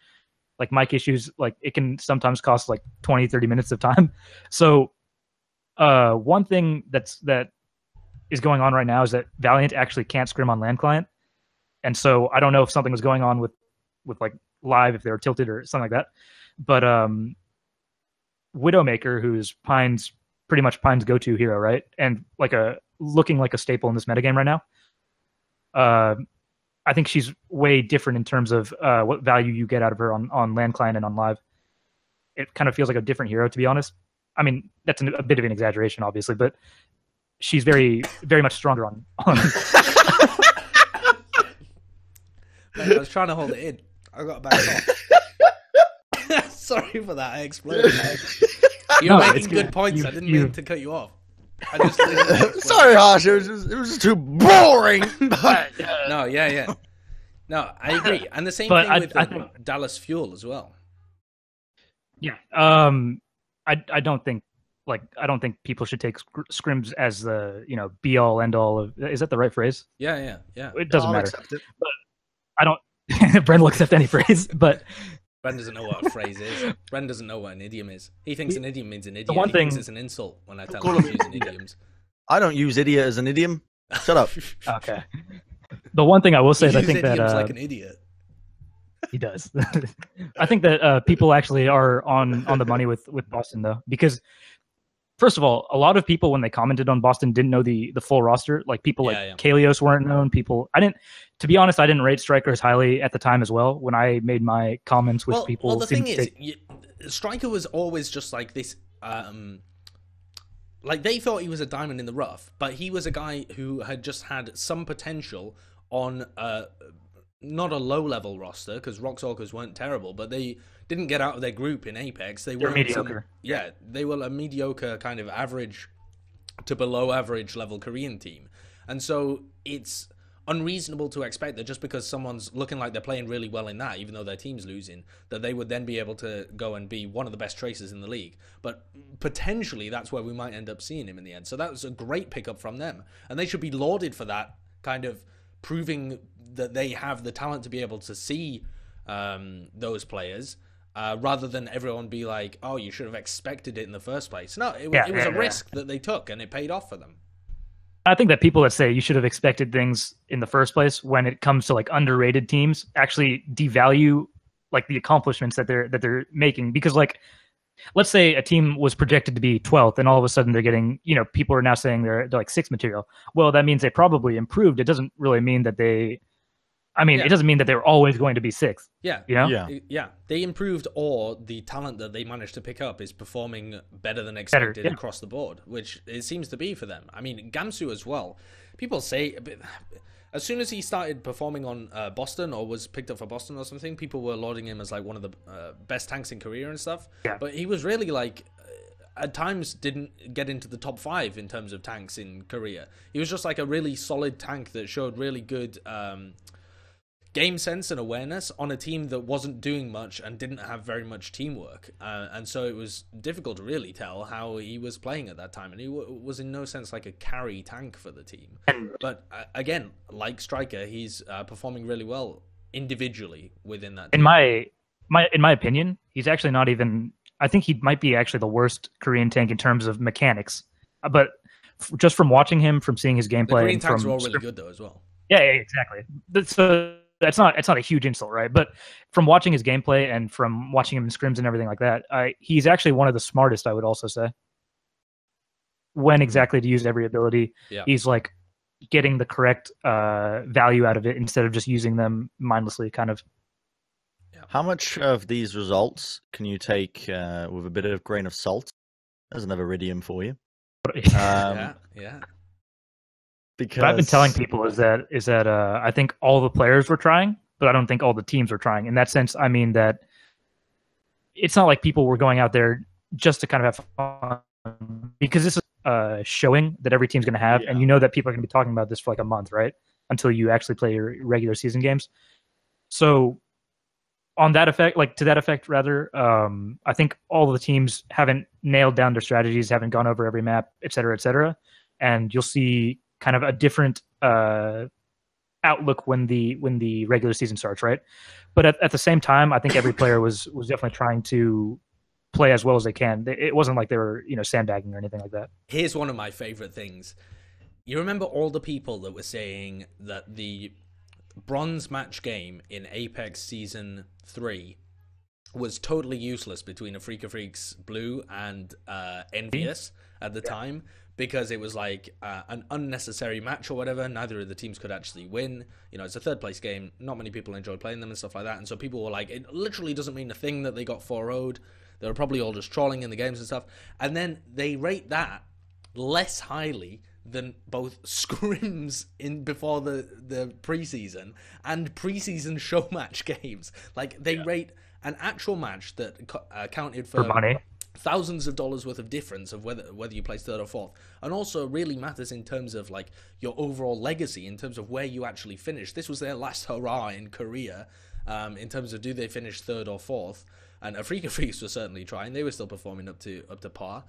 like mic issues, like it can sometimes cost like 20, 30 minutes of time. So one thing that is going on right now is that Valiant actually can't scrim on LAN client. And so I don't know if something was going on with like live, if they were tilted or something like that. But Widowmaker, who's pretty much Pine's go-to hero, right? And like looking like a staple in this metagame right now. I think she's way different in terms of what value you get out of her on LAN client and on live. It kind of feels like a different hero, to be honest. I mean, that's a bit of an exaggeration, obviously, but she's very, very much stronger on. Man, I was trying to hold it in. I got back off. Sorry for that. I exploded. You're making good points. I didn't mean to cut you off. I just Sorry, Harsh. It was just too boring. No, yeah. No, I agree. And the same thing with Dallas Fuel as well. Yeah. I don't think people should take scrims as the be all end all of. Is that the right phrase? Yeah. It doesn't matter. But I don't. Bren will accept any phrase, but Bren doesn't know what a phrase is. Bren doesn't know what an idiom is. He thinks an idiom means an idiot. He thinks it's an insult when I tell him he's using idioms. I don't use idiot as an idiom. Shut up. Okay. The one thing I will say is I think that like an idiot. He does. I think that people actually are on the money with Boston though, because first of all, a lot of people when they commented on Boston didn't know the full roster. Like people Kalios weren't known. To be honest, I didn't rate Strikers highly at the time as well. When I made my comments with people. Well, the thing is, Striker was always just like this. Like they thought he was a diamond in the rough, but he was a guy who had just had some potential on not a low-level roster, because Roxorkers weren't terrible, but they didn't get out of their group in Apex. They were mediocre. They were a mediocre kind of average to below average level Korean team. And so it's unreasonable to expect that just because someone's looking like they're playing really well in that, even though their team's losing, that they would then be able to go and be one of the best tracers in the league. But potentially that's where we might end up seeing him in the end. So that was a great pickup from them. And they should be lauded for that, kind of proving that they have the talent to be able to see those players, rather than everyone be like, oh, you should have expected it in the first place. No, it was a risk that they took, and it paid off for them. I think that people that say you should have expected things in the first place when it comes to like underrated teams actually devalue like the accomplishments that they're making, because like let's say a team was projected to be 12th, and all of a sudden they're getting, people are now saying they're like 6th material. Well, that means they probably improved. It doesn't really mean that it doesn't mean that they're always going to be 6th. Yeah. Yeah. They improved, or the talent that they managed to pick up is performing better than expected across the board, which it seems to be for them. I mean, Gamsu as well. People say, as soon as he started performing on Boston, or was picked up for Boston or something, people were lauding him as like one of the best tanks in Korea and stuff. Yeah. But he was really like, at times didn't get into the top 5 in terms of tanks in Korea. He was just like a really solid tank that showed really good game sense and awareness on a team that wasn't doing much and didn't have very much teamwork. And so it was difficult to really tell how he was playing at that time. And he was in no sense like a carry tank for the team. But again, like Striker, he's performing really well individually within that team. In my opinion, he's actually not even... I think he might be actually the worst Korean tank in terms of mechanics. But just from watching him, from seeing his gameplay... The Korean tanks are all really good, though, as well. Yeah, exactly. That's not a huge insult, right? But from watching his gameplay and from watching him in scrims and everything like that, he's actually one of the smartest, I would also say. When exactly to use every ability, he's like getting the correct value out of it instead of just using them mindlessly, kind of. How much of these results can you take with a bit of grain of salt? There's another Iridium for you. Yeah. Because what I've been telling people is that I think all the players were trying, but I don't think all the teams were trying. In that sense, I mean that it's not like people were going out there just to kind of have fun, because this is showing that every team's going to have, and you know that people are going to be talking about this for like a month, right? Until you actually play your regular season games. So on that effect, I think all the teams haven't nailed down their strategies, haven't gone over every map, et cetera, and you'll see kind of a different outlook when the regular season starts, right? But at the same time, I think every player was definitely trying to play as well as they can. It wasn't like they were sandbagging or anything like that. Here's one of my favorite things. You remember all the people that were saying that the bronze match game in Apex Season 3 was totally useless between a Freak of Freaks Blue and Envious at the time, because it was like an unnecessary match or whatever. Neither of the teams could actually win. It's a third place game. Not many people enjoy playing them and stuff like that. And so people were like, it literally doesn't mean a thing that they got 4-0'd. They were probably all just trolling in the games and stuff. And then they rate that less highly than both scrims before the preseason and preseason show match games. Like they rate an actual match that accounted for money. Thousands of dollars worth of difference of whether you place 3rd or 4th, and also really matters in terms of like your overall legacy, in terms of where you actually finish. This was their last hurrah in Korea, in terms of do they finish 3rd or 4th. And Afrika Freaks were certainly trying; they were still performing up to par.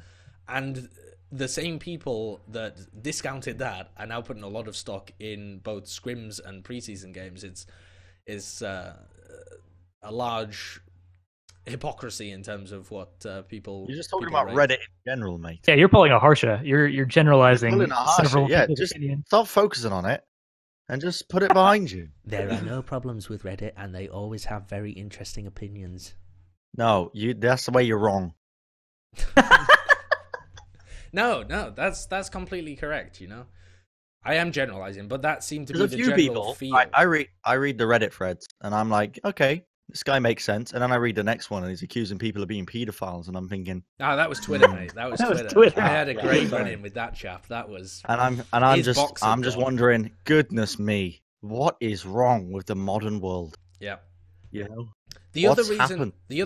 And the same people that discounted that are now putting a lot of stock in both scrims and preseason games. It's a large hypocrisy in terms of what people. You're just talking about Reddit in general, mate. Yeah, you're pulling a Harsha. You're generalizing several. Yeah, just stop focusing on it and just put it behind you. There are no problems with Reddit, and they always have very interesting opinions. No, that's the way you're wrong. No, that's completely correct. I am generalizing, but that seemed to be the few general people. feel. I read the Reddit threads, and I'm like, okay, this guy makes sense. And then I read the next one, and he's accusing people of being pedophiles, and I'm thinking, oh, that was Twitter, mate. That was Twitter. I had a great run-in with that chap. That was. And I'm just wondering, goodness me, what is wrong with the modern world? Yeah. The other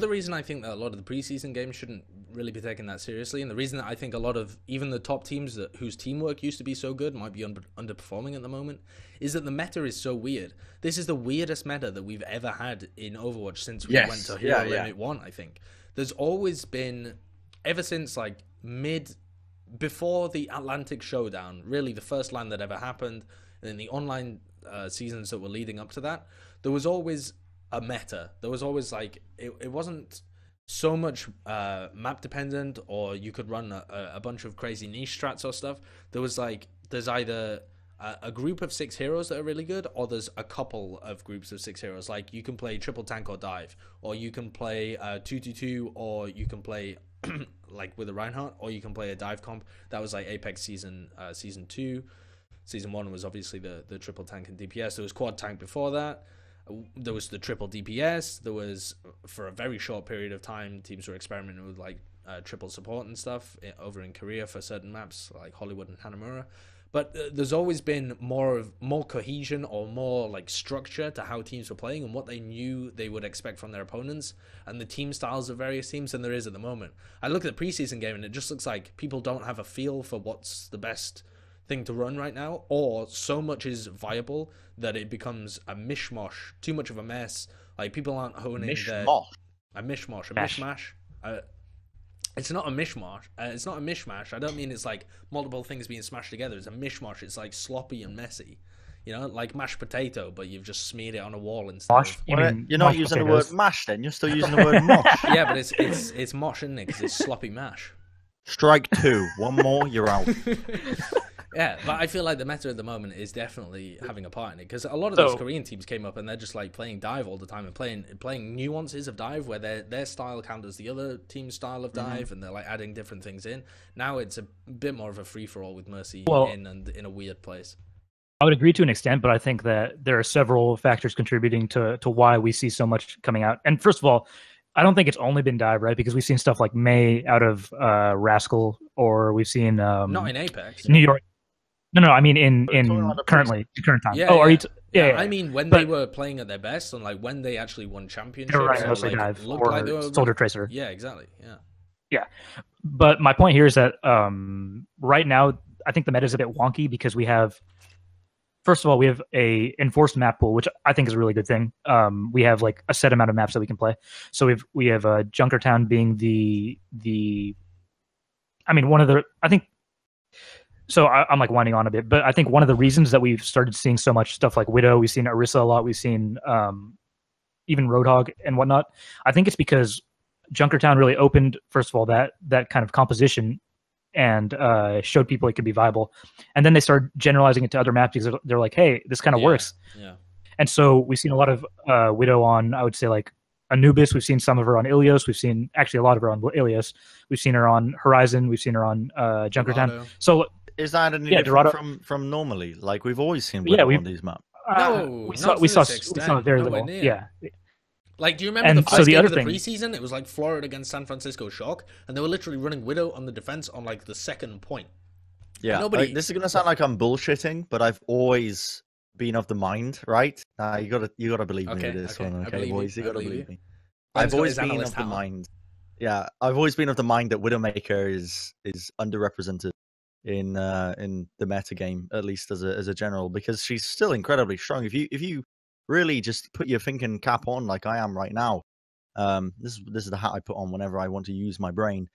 reason I think that a lot of the preseason games shouldn't really be taken that seriously, and the reason that I think a lot of even the top teams whose teamwork used to be so good might be underperforming at the moment, is that the meta is so weird. This is the weirdest meta that we've ever had in Overwatch since we went to Hero Limit 1, I think. There's always been, ever since like before the Atlantic Showdown, really the first LAN that ever happened, and in the online seasons that were leading up to that, there was always a meta. There was always like it wasn't so much map dependent, or you could run a bunch of crazy niche strats or stuff. there's either a group of 6 heroes that are really good, or there's a couple of groups of 6 heroes. Like you can play triple tank or dive, or you can play 2-2-2, or you can play like with a Reinhardt, or you can play a dive comp. That was like Apex season 2. Season 1 was obviously the triple tank and DPS. There was quad tank before that. There was the triple DPS. There was, for a very short period of time, teams were experimenting with like triple support and stuff over in Korea for certain maps like Hollywood and Hanamura. But there's always been more cohesion or more like structure to how teams were playing and what they knew they would expect from their opponents and the team styles of various teams than there is at the moment. I look at the preseason game and it just looks like people don't have a feel for what's the best thing to run right now, or so much is viable that it becomes a mishmash, too much of a mess. Like people aren't honing a mishmash. It's not a mishmash. It's not a mishmash. I don't mean it's like multiple things being smashed together. It's a mishmash. It's like sloppy and messy. You know, like mashed potato, but you've just smeared it on a wall instead. Mosh? You're not using the word mash then. You're still using the word mosh. Yeah, but it's mosh, isn't it? Because it's sloppy mash. Strike 2. One more, you're out. Yeah, but I feel like the meta at the moment is definitely having a part in it, because a lot of those Korean teams came up and they're just like playing dive all the time and playing nuances of dive where their style counters the other team's style of dive, and they're like adding different things in. Now it's a bit more of a free for all with Mercy in a weird place. I would agree to an extent, but I think that there are several factors contributing to why we see so much coming out. And first of all, I don't think it's only been dive, right? Because we've seen stuff like May out of Rascal, or we've seen not in Apex, New York. No, I mean in current time. Yeah, are you? Yeah. I mean when they were playing at their best and like when they actually won championships. Right, mostly dive or like they were Soldier Tracer. Yeah, exactly. Yeah. But my point here is that right now I think the meta is a bit wonky because we have, first of all, we have a enforced map pool, which I think is a really good thing. We have like a set amount of maps that we can play. So we have Junkertown being one of the, I think. So I'm like winding on a bit, but I think one of the reasons that we've started seeing so much stuff like Widow, we've seen Orisa a lot, we've seen even Roadhog and whatnot. I think it's because Junkertown really opened, first of all, that kind of composition and showed people it could be viable. And then they started generalizing it to other maps because they're like, hey, this kind of works. Yeah. And so we've seen a lot of Widow on, I would say, like Anubis. We've seen some of her on Ilios. We've seen actually a lot of her on Ilios. We've seen her on Horizon. We've seen her on Junkertown. Dorado. So is that any different from normally? Like we've always seen Widow on these maps. We saw very little. Yeah. Like, do you remember the first game of the preseason? It was like Florida against San Francisco Shock, and they were literally running Widow on the defense on like the second point. Yeah, this is gonna sound like I'm bullshitting, but I've always been of the mind, right? You gotta believe me with this one, okay, boys? You gotta believe me. I've always been of the mind. Yeah, I've always been of the mind that Widowmaker is underrepresented in the meta game, at least as a general, because she's still incredibly strong. If you really just put your thinking cap on like I am right now, this is the hat I put on whenever I want to use my brain.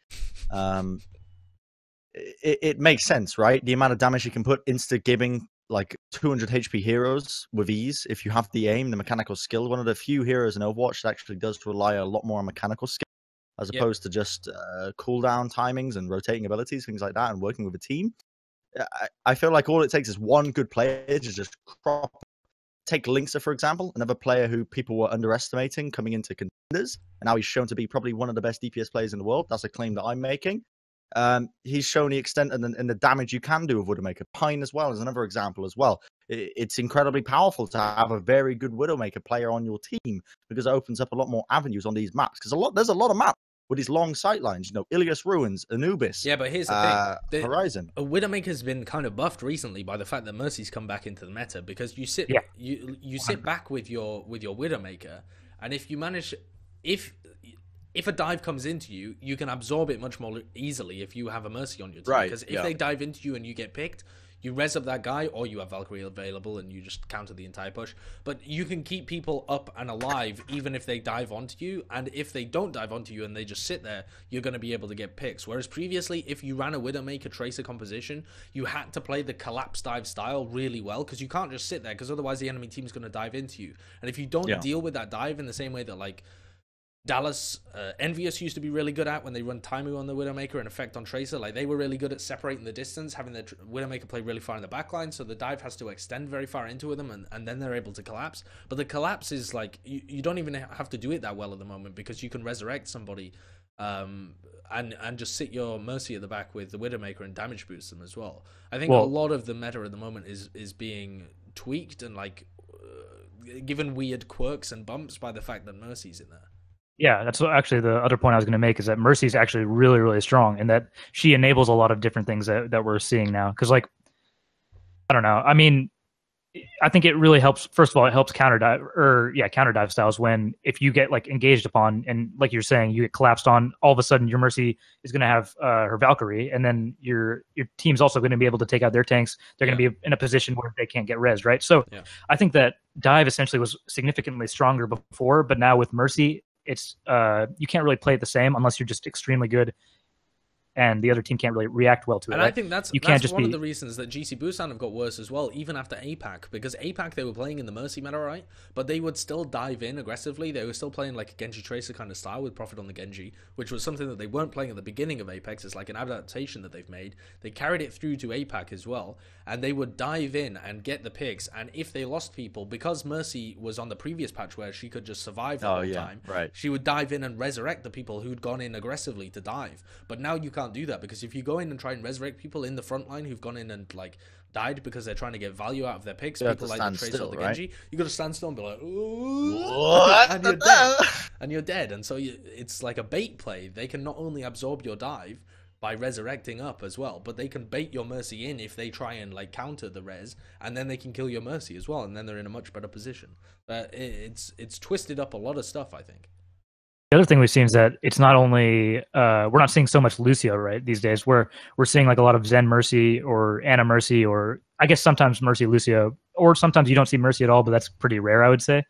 It makes sense, right? The amount of damage you can put insta-gibbing like 200 HP heroes with ease if you have the aim, the mechanical skill. One of the few heroes in Overwatch that actually does rely a lot more on mechanical skill as opposed to just cooldown timings and rotating abilities, things like that, and working with a team. I feel like all it takes is one good player to just take Linksa, for example, another player who people were underestimating coming into Contenders, and now he's shown to be probably one of the best DPS players in the world. That's a claim that I'm making. He's shown the extent and the damage you can do with Widowmaker. Pine as well is another example as well. It's incredibly powerful to have a very good Widowmaker player on your team because it opens up a lot more avenues on these maps. Because there's a lot of maps with these long sight lines, Ilios Ruins, Anubis. Yeah, but here's the thing. Horizon. Widowmaker's been kind of buffed recently by the fact that Mercy's come back into the meta, because you sit sit back with your Widowmaker, and if you manage, if a dive comes into you, you can absorb it much more easily if you have a Mercy on your team. Because if they dive into you and you get picked, you res up that guy, or you have Valkyrie available and you just counter the entire push. But you can keep people up and alive even if they dive onto you, and if they don't dive onto you and they just sit there, you're going to be able to get picks. Whereas previously, if you ran a Widowmaker Tracer composition, you had to play the collapse dive style really well, because you can't just sit there, because otherwise the enemy team's going to dive into you. And if you don't deal with that dive in the same way that like Dallas, Envious used to be really good at when they run Taimu on the Widowmaker and Effect on Tracer. Like, they were really good at separating the distance, having the Widowmaker play really far in the backline, so the dive has to extend very far into them, and then they're able to collapse. But the collapse is like, you don't even have to do it that well at the moment, because you can resurrect somebody and just sit your Mercy at the back with the Widowmaker and damage boost them as well. I think a lot of the meta at the moment is being tweaked and like given weird quirks and bumps by the fact that Mercy's in there. Yeah, that's actually the other point I was going to make, is that Mercy is actually really, really strong, and that she enables a lot of different things that we're seeing now. Because, like, I don't know. I mean, I think it really helps. First of all, it helps counter dive styles when if you get like engaged upon, and like you're saying, you get collapsed on, all of a sudden your Mercy is going to have her Valkyrie, and then your team's also going to be able to take out their tanks. They're going to be in a position where they can't get res, right? So I think that dive essentially was significantly stronger before, but now with Mercy, it's you can't really play it the same unless you're just extremely good, and the other team can't really react well to it. And right? I think that's one of the reasons that GC Busan have got worse as well, even after APAC, because APAC they were playing in the Mercy meta, right? But they would still dive in aggressively. They were still playing like a Genji Tracer kind of style with Profit on the Genji, which was something that they weren't playing at the beginning of Apex. It's like an adaptation that they've made. They carried it through to APAC as well, and they would dive in and get the picks. And if they lost people, because Mercy was on the previous patch where she could just survive the whole time, she would dive in and resurrect the people who'd gone in aggressively to dive. But now you can't do that, because if you go in and try and resurrect people in the front line who've gone in and like died because they're trying to get value out of their picks, people like the Tracer or the Genji, you got to stand still and be like, what? And you're dead. And you're dead. And so it's like a bait play. They can not only absorb your dive by resurrecting up as well, but they can bait your Mercy in if they try and like counter the res, and then they can kill your Mercy as well, and then they're in a much better position. It's twisted up a lot of stuff, I think. The other thing we've seen is that it's not only we're not seeing so much Lucio right these days. We're seeing like a lot of Zen Mercy or Ana Mercy, or I guess sometimes Mercy Lucio, or sometimes you don't see Mercy at all, but that's pretty rare, I would say.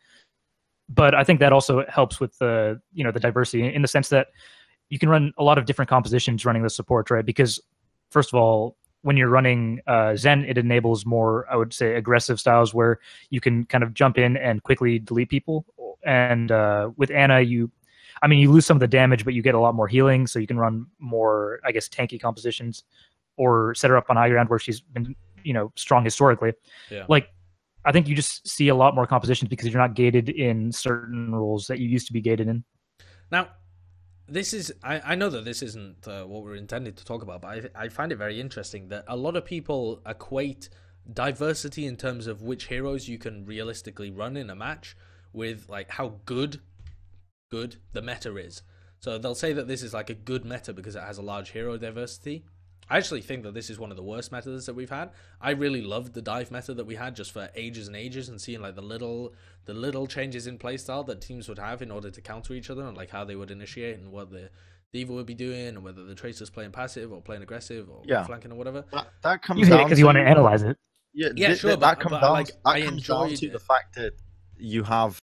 But I think that also helps with the the diversity, in the sense that you can run a lot of different compositions running the support, right? Because first of all, when you're running Zen, it enables more, I would say, aggressive styles where you can kind of jump in and quickly delete people. And with Ana, you lose some of the damage, but you get a lot more healing, so you can run more, I guess, tanky compositions, or set her up on high ground where she's been, strong historically. Yeah. Like, I think you just see a lot more compositions because you're not gated in certain roles that you used to be gated in. Now, this is, I know that this isn't what we're intended to talk about, but I find it very interesting that a lot of people equate diversity in terms of which heroes you can realistically run in a match with like how good the meta is. So they'll say that this is like a good meta because it has a large hero diversity. I actually think that this is one of the worst metas that we've had. I really loved the dive meta that we had just for ages and ages, and seeing like the little changes in playstyle that teams would have in order to counter each other, and like how they would initiate and what the Diva would be doing, and whether the Tracer's playing passive or playing aggressive or flanking or whatever. That comes you hate it because you want to analyze it. Yeah, sure. That comes down to the fact that you have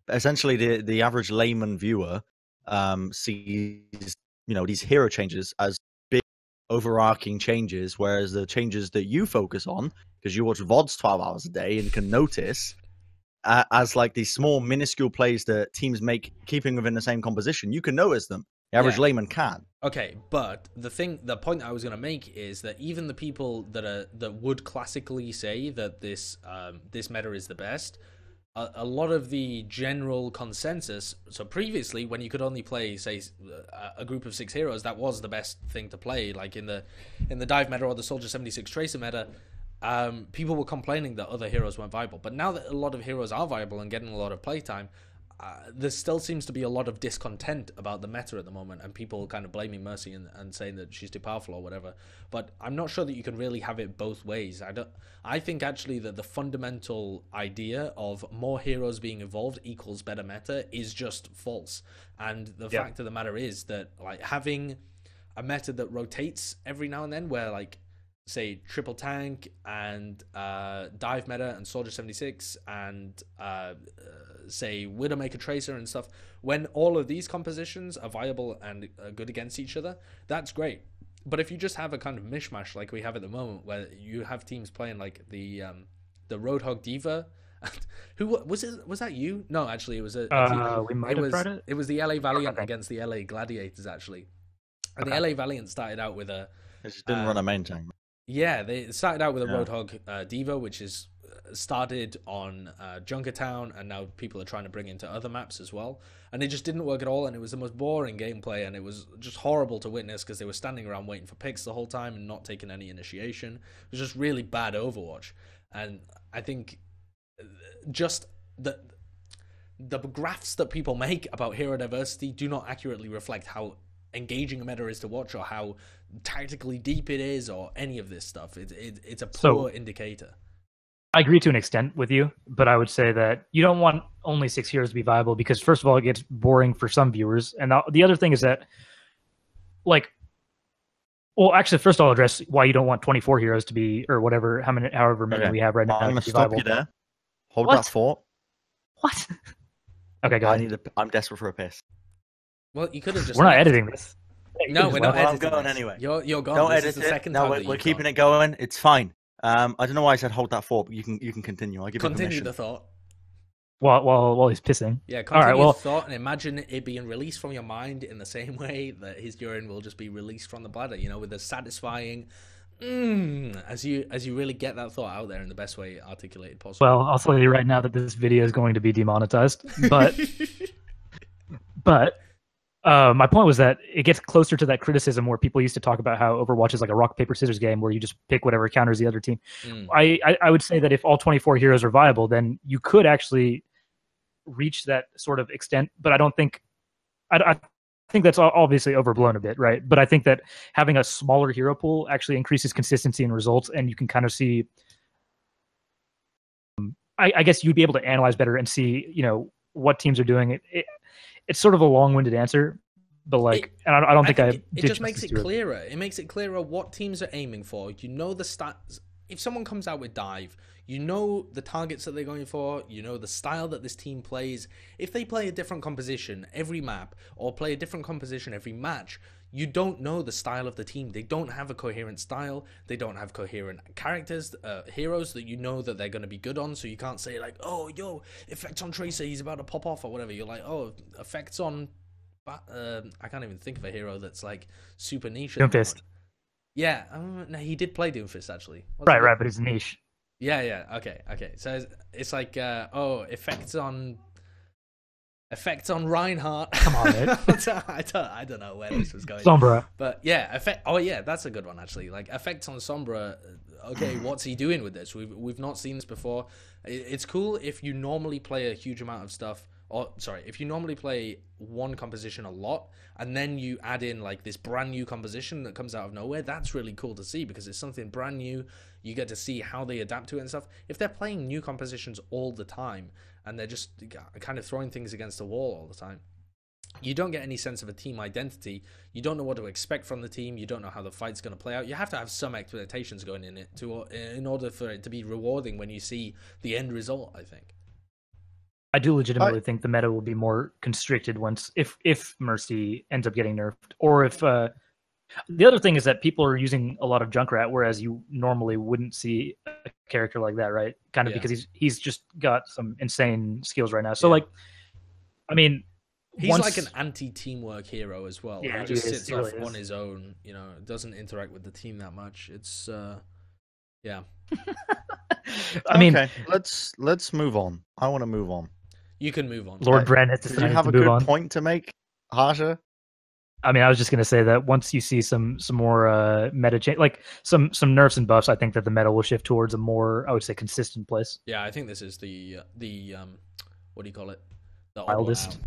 essentially the average layman viewer sees these hero changes as big overarching changes, whereas the changes that you focus on, because you watch VODs 12 hours a day and can notice as like these small minuscule plays that teams make keeping within the same composition, you can notice them. The average layman can. Okay, but the point I was going to make is that even the people that would classically say that this meta is the best, a lot of the general consensus, so previously when you could only play, say, a group of 6 heroes, that was the best thing to play, like in the dive meta or the Soldier 76 Tracer meta, people were complaining that other heroes weren't viable. But now that a lot of heroes are viable and getting a lot of playtime, there still seems to be a lot of discontent about the meta at the moment, and people kind of blaming Mercy and saying that she's too powerful or whatever. But I'm not sure that you can really have it both ways. I think actually that the fundamental idea of more heroes being evolved equals better meta is just false. And the fact of the matter is that like having a meta that rotates every now and then, where like say triple tank and dive meta and Soldier 76 and say Widowmaker Tracer and stuff, when all of these compositions are viable and good against each other, that's great. But if you just have a kind of mishmash like we have at the moment, where you have teams playing like the Roadhog Diva Who was it? Was that you? No, actually, it was we might have tried it. It was the LA Valiant against the LA Gladiators, actually. And the LA Valiant started out with a. They just didn't run a main tank. Yeah, they started out with a Roadhog Devo, which is started on Junkertown, and now people are trying to bring into other maps as well. And it just didn't work at all, and it was the most boring gameplay, and it was just horrible to witness because they were standing around waiting for picks the whole time and not taking any initiation. It was just really bad Overwatch. And I think just the graphs that people make about hero diversity do not accurately reflect how engaging a meta is to watch or how tactically deep it is or any of this stuff. It's a poor indicator. I agree to an extent with you, but I would say that you don't want only 6 heroes to be viable because, first of all, it gets boring for some viewers. And the other thing is that, like, well, actually, first I'll address why you don't want 24 heroes to be, or whatever, however many we have right now. I'm going to stop you there. Hold that thought. What? Okay, go ahead. I'm desperate for a piss. Well, you could have just. We're not editing this. No, we're not editing. I'm going anyway. You're gone. Don't this edit is the it. second No, time we're keeping it going. It's fine. I don't know why I said hold that thought, but you can continue. I'll give you continue permission. the thought. While he's pissing. Yeah, continue the thought and imagine it being released from your mind in the same way that his urine will just be released from the bladder. You know, with a satisfying as you really get that thought out there in the best way articulated possible. Well, I'll tell you right now that this video is going to be demonetized, but my point was that it gets closer to that criticism where people used to talk about how Overwatch is like a rock, paper, scissors game where you just pick whatever counters the other team. I would say that if all 24 heroes are viable, then you could actually reach that sort of extent, but I don't think... I think that's obviously overblown a bit, right? But I think that having a smaller hero pool actually increases consistency in results, and you can kind of see... I guess you'd be able to analyze better and see, you know, what teams are doing. It's sort of a long-winded answer, but I don't think it just makes it clearer. It makes it clearer what teams are aiming for. You know the stats. If someone comes out with dive, you know the targets that they're going for. You know the style that this team plays. If they play a different composition every map or play a different composition every match, you don't know the style of the team. They don't have a coherent style. They don't have coherent characters, heroes that you know that they're going to be good on. So you can't say like, oh, yo, effects on Tracer, he's about to pop off or whatever. You're like, oh, effects on... I can't even think of a hero that's like super niche. Doomfist. Yeah, no, he did play Doomfist actually. Right, but it's niche. Yeah, okay. So it's like, effects on Reinhardt. Come on, man. I don't know where this was going. Sombra. But yeah, that's a good one actually. Like effects on Sombra. Okay, what's he doing with this? We've not seen this before. It's cool if you normally play a huge amount of stuff. If you normally play one composition a lot and then you add in like this brand new composition that comes out of nowhere, that's really cool to see because it's something brand new. You get to see how they adapt to it and stuff. If they're playing new compositions all the time and they're just kind of throwing things against the wall all the time, you don't get any sense of a team identity. You don't know what to expect from the team. You don't know how the fight's going to play out. You have to have some expectations going in it in order for it to be rewarding when you see the end result, I think. I do legitimately think the meta will be more constricted if Mercy ends up getting nerfed, or if the other thing is that people are using a lot of Junkrat, whereas you normally wouldn't see a character like that, right? Kind of because he's just got some insane skills right now. So I mean, he's like an anti-teamwork hero as well. Yeah, he just sits off on his own. You know, doesn't interact with the team that much. It's yeah. I mean, okay, let's move on. I want to move on. You can move on. Lord Bren has decided to move on. Do you have a good point to make, Harsha? I mean, I was just going to say that once you see some more meta change, like some nerfs and buffs, I think that the meta will shift towards a more, I would say, consistent place. Yeah, I think this is the what do you call it? The wildest.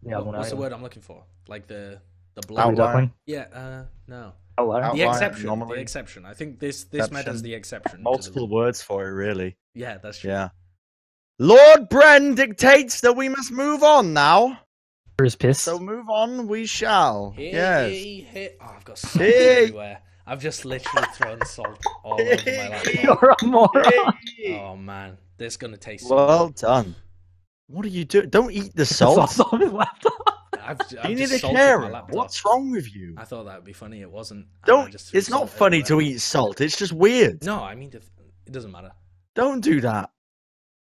What's the word I'm looking for? Like the outlier. Yeah, no. Outlier. The exception. Normally. The exception. I think this meta is the exception. Multiple words for it, really. Yeah, that's true. Yeah. Lord Bren dictates that we must move on now. Is pissed. So move on, we shall. Yes. Oh, I've got salt everywhere. I've just literally thrown salt all over my laptop. You're a moron. Oh man, this is gonna taste. Well done. What are you doing? Don't eat the salt. Salt on his laptop. You need a carrot. What's wrong with you? I thought that would be funny. It wasn't. It's not funny to eat salt. It's just weird. No, I mean it doesn't matter. Don't do that.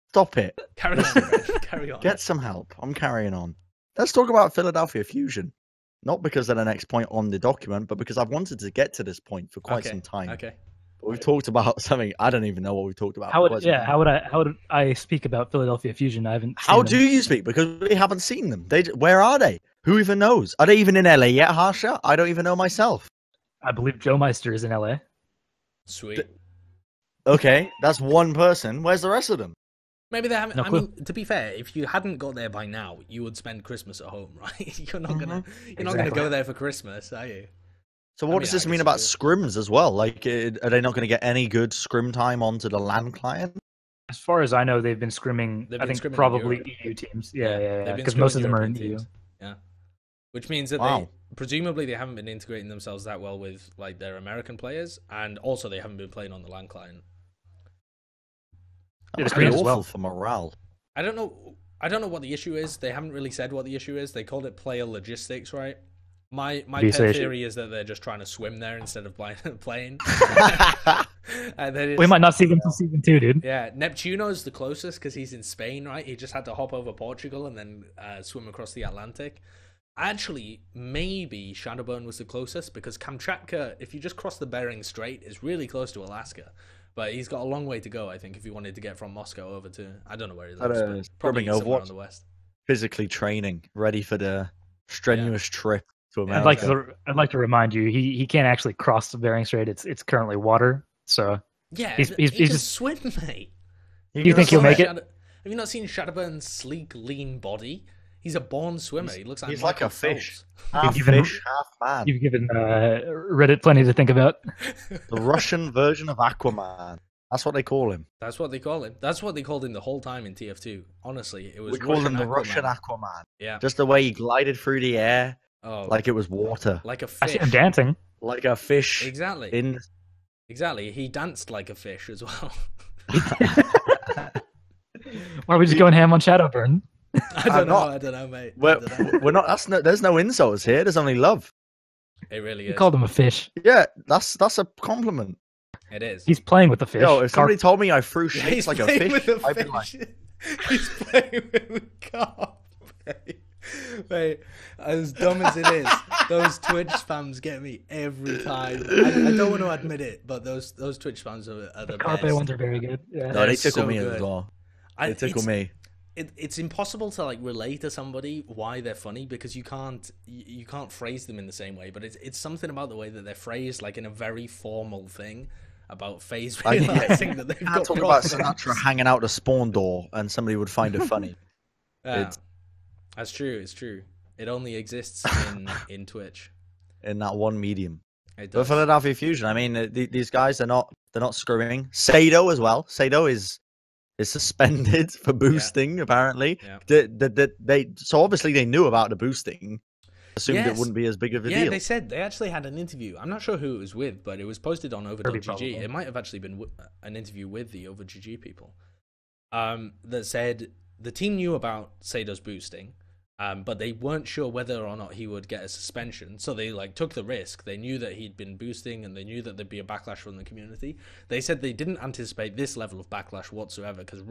Stop it. Carry on, Bren. Carry on. Get some help. I'm carrying on. Let's talk about Philadelphia Fusion. Not because they're the next point on the document, but because I've wanted to get to this point for quite some time. Okay. But we've talked about something I don't even know what we've talked about. How would I speak about Philadelphia Fusion? I haven't. How do you speak? Because we haven't seen them. Where are they? Who even knows? Are they even in LA yet, Harsha? I don't even know myself. I believe Joe Meister is in LA. Sweet. Okay, that's one person. Where's the rest of them? Maybe they haven't. No I clue. mean, to be fair, if you hadn't got there by now, you would spend Christmas at home, right? You're not gonna Exactly. go there for Christmas, are you? So what does this mean about scrims as well? Like, are they not going to get any good scrim time onto the LAN client? As far as I know, they've been scrimming. They've I been think scrimming in probably Europe. EU teams. They've Yeah. been Because scrimming most of them are European in EU. teams. Yeah, which means that Wow. they presumably they haven't been integrating themselves that well with like their American players, and also they haven't been playing on the LAN client. That must the be Screams as awful well. for morale. I don't know what the issue is. They haven't really said what the issue is. They called it player logistics, right? My Visa pet issue. theory is that they're just trying to swim there instead of playing. And then We might not see them until season 2, dude. Yeah, Neptuno's the closest because he's in Spain, right? He just had to hop over Portugal and then swim across the Atlantic. Actually, maybe Shadowburn was the closest because Kamchatka, if you just cross the Bering Strait, is really close to Alaska. But he's got a long way to go, I think, if he wanted to get from Moscow over to... I don't know where he lives, but probably scrubbing somewhere Overwatch. on the west. Physically training, ready for the strenuous trip to I'd America. like to remind you, he can't actually cross the Bering Strait. It's currently water. So Yeah, He's he can just- swim, mate. you think he'll make it? Have you not seen Shadowburn's sleek, lean body? He's a born swimmer. He looks like He's like Michael a fish. Phelps. Half You've given- fish, half man. You've given Reddit plenty to think about. The Russian version of Aquaman. That's what they call him. That's what they call him. That's what they called him the whole time in TF2. Honestly, it was We call him the Aquaman. Russian Aquaman. Yeah. Just the way he glided through the air Oh, like it was water. like a I see him fish. dancing. Like a fish Exactly. in... Exactly. He danced like a fish as well. Why are we just going ham on Shadowburn? I don't know, mate. I don't know. We're not. There's no insults here. There's only love. It really You is. called him a fish. Yeah, that's a compliment. It is. He's playing with the fish. Yo, if somebody told me I threw Yeah, shapes like a playing fish, with a I'd be like, fish. He's playing with a carp, mate. Mate, as dumb as it is, those Twitch spams get me every time. I don't want to admit it, but those Twitch spams are the Carpe best. ones are very good. Yeah. no, they They're tickle so me good. as well. They tickle it's- me. It's impossible to like relate to somebody why they're funny because you can't phrase them in the same way. But it's something about the way that they're phrased, like in a very formal thing about phase realizing that they've You got can't talk about problems. Sinatra hanging out the spawn door and somebody would find it funny. Yeah, It's- that's true. It's true. It only exists in Twitch. in that one medium. It But does. Philadelphia Fusion, I mean, these guys they're not screwing. Sado as well. Sado is suspended for boosting apparently. Yeah. They so obviously they knew about the boosting. Assumed Yes. it wouldn't be as big of a Yeah, deal. they said they actually had an interview. I'm not sure who it was with, but it was posted on over.gg. probably. It might have actually been an interview with the over.gg people that said the team knew about Sado's boosting, but they weren't sure whether or not he would get a suspension. So they like took the risk. They knew that he'd been boosting, and they knew that there'd be a backlash from the community. They said they didn't anticipate this level of backlash whatsoever because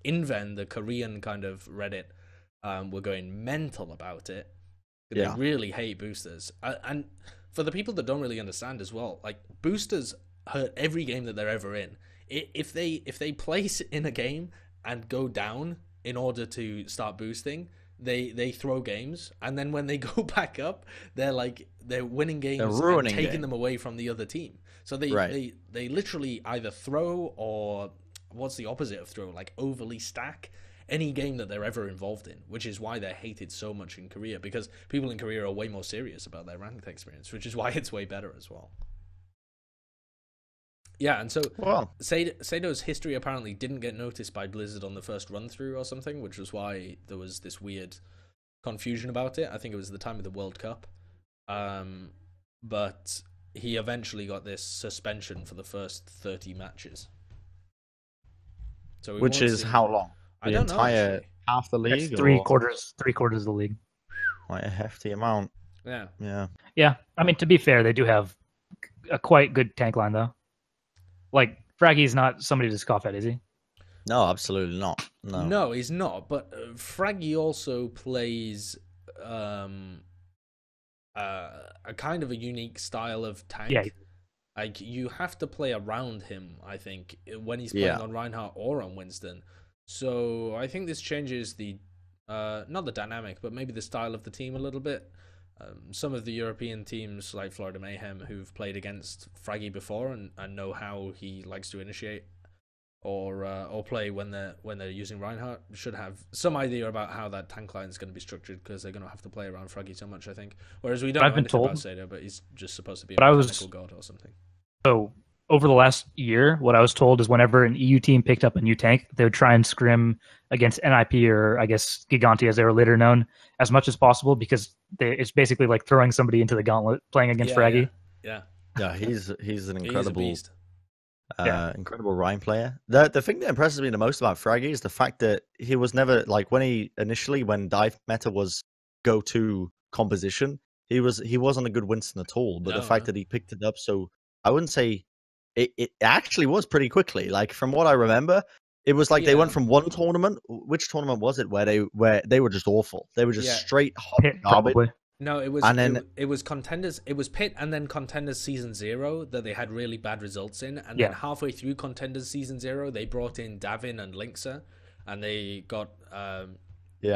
Inven, the Korean kind of Reddit, were going mental about it. They Yeah. really hate boosters, and for the people that don't really understand as well, like boosters hurt every game that they're ever in. If they place in a game and go down in order to start boosting, they throw games, and then when they go back up, they're winning games, They're ruining and taking games. them away from the other team. So they literally either throw or what's the opposite of throw, like overly stack any game that they're ever involved in, which is why they're hated so much in Korea, because people in Korea are way more serious about their ranked experience, which is why it's way better as well. Yeah, and so Well, Sado's history apparently didn't get noticed by Blizzard on the first run through or something, which was why there was this weird confusion about it. I think it was the time of the World Cup. But he eventually got this suspension for the first 30 matches. So we which won't is see- how long? I The don't know, entire actually. half the That's league? three or quarters of the league. quite a hefty amount. Yeah. Yeah. Yeah, I mean, to be fair, they do have a quite good tank line, though. Like, Fraggy's not somebody to scoff at, is he? No, absolutely not. No. No, he's not. But Fraggy also plays a kind of a unique style of tank. Yeah. Like, you have to play around him, I think, when he's playing on Reinhardt or on Winston. So I think this changes the, not the dynamic, but maybe the style of the team a little bit. Some of the European teams, like Florida Mayhem, who've played against Fraggy before and know how he likes to initiate or play when they're using Reinhardt, should have some idea about how that tank line is going to be structured, because they're going to have to play around Fraggy so much, I think. Whereas we don't know anything about Seda, but he's just supposed to be a mechanical god or something. So over the last year, what I was told is whenever an EU team picked up a new tank, they would try and scrim against NIP, or I guess Giganti as they were later known, as much as possible, because it's basically like throwing somebody into the gauntlet playing against Fraggy. Yeah, he's an incredible beast. Incredible Rhine player. The thing that impresses me the most about Fraggy is the fact that he was never, like, when dive meta was go-to composition, he wasn't a good Winston at all. But the fact that he picked it up, so I wouldn't say it actually was pretty quickly. Like, from what I remember, it was like they went from one tournament. Which tournament was it where they were just awful? They were just straight hot garbage. Probably. No, it was, and then it was Contenders. It was Pit and then Contenders Season 0 that they had really bad results in, and then halfway through Contenders Season 0, they brought in Davin and Linkser, and they got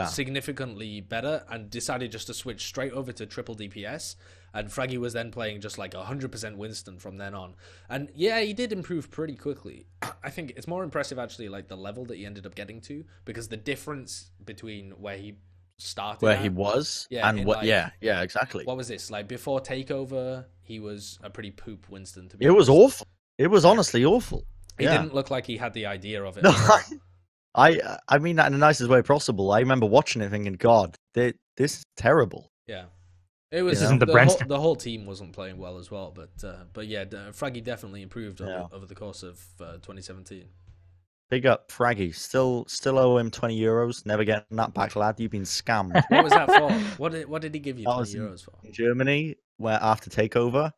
significantly better, and decided just to switch straight over to triple DPS. And Fraggy was then playing just like 100% Winston from then on, and he did improve pretty quickly. I think it's more impressive actually, like the level that he ended up getting to, because the difference between where he started where he was and what exactly. What was this like before takeover? He was a pretty poop Winston, to be honest. It was awful. It was honestly awful. He didn't look like he had the idea of it. No, I mean that in the nicest way possible. I remember watching it thinking, God, this is terrible. Yeah, it was. The whole team wasn't playing well as well, but Fraggy definitely improved over the course of 2017. Big up Fraggy. Still owe him €20. Never getting that back, lad. You've been scammed. What was that for? What did he give you €20 for? In Germany, where after takeover,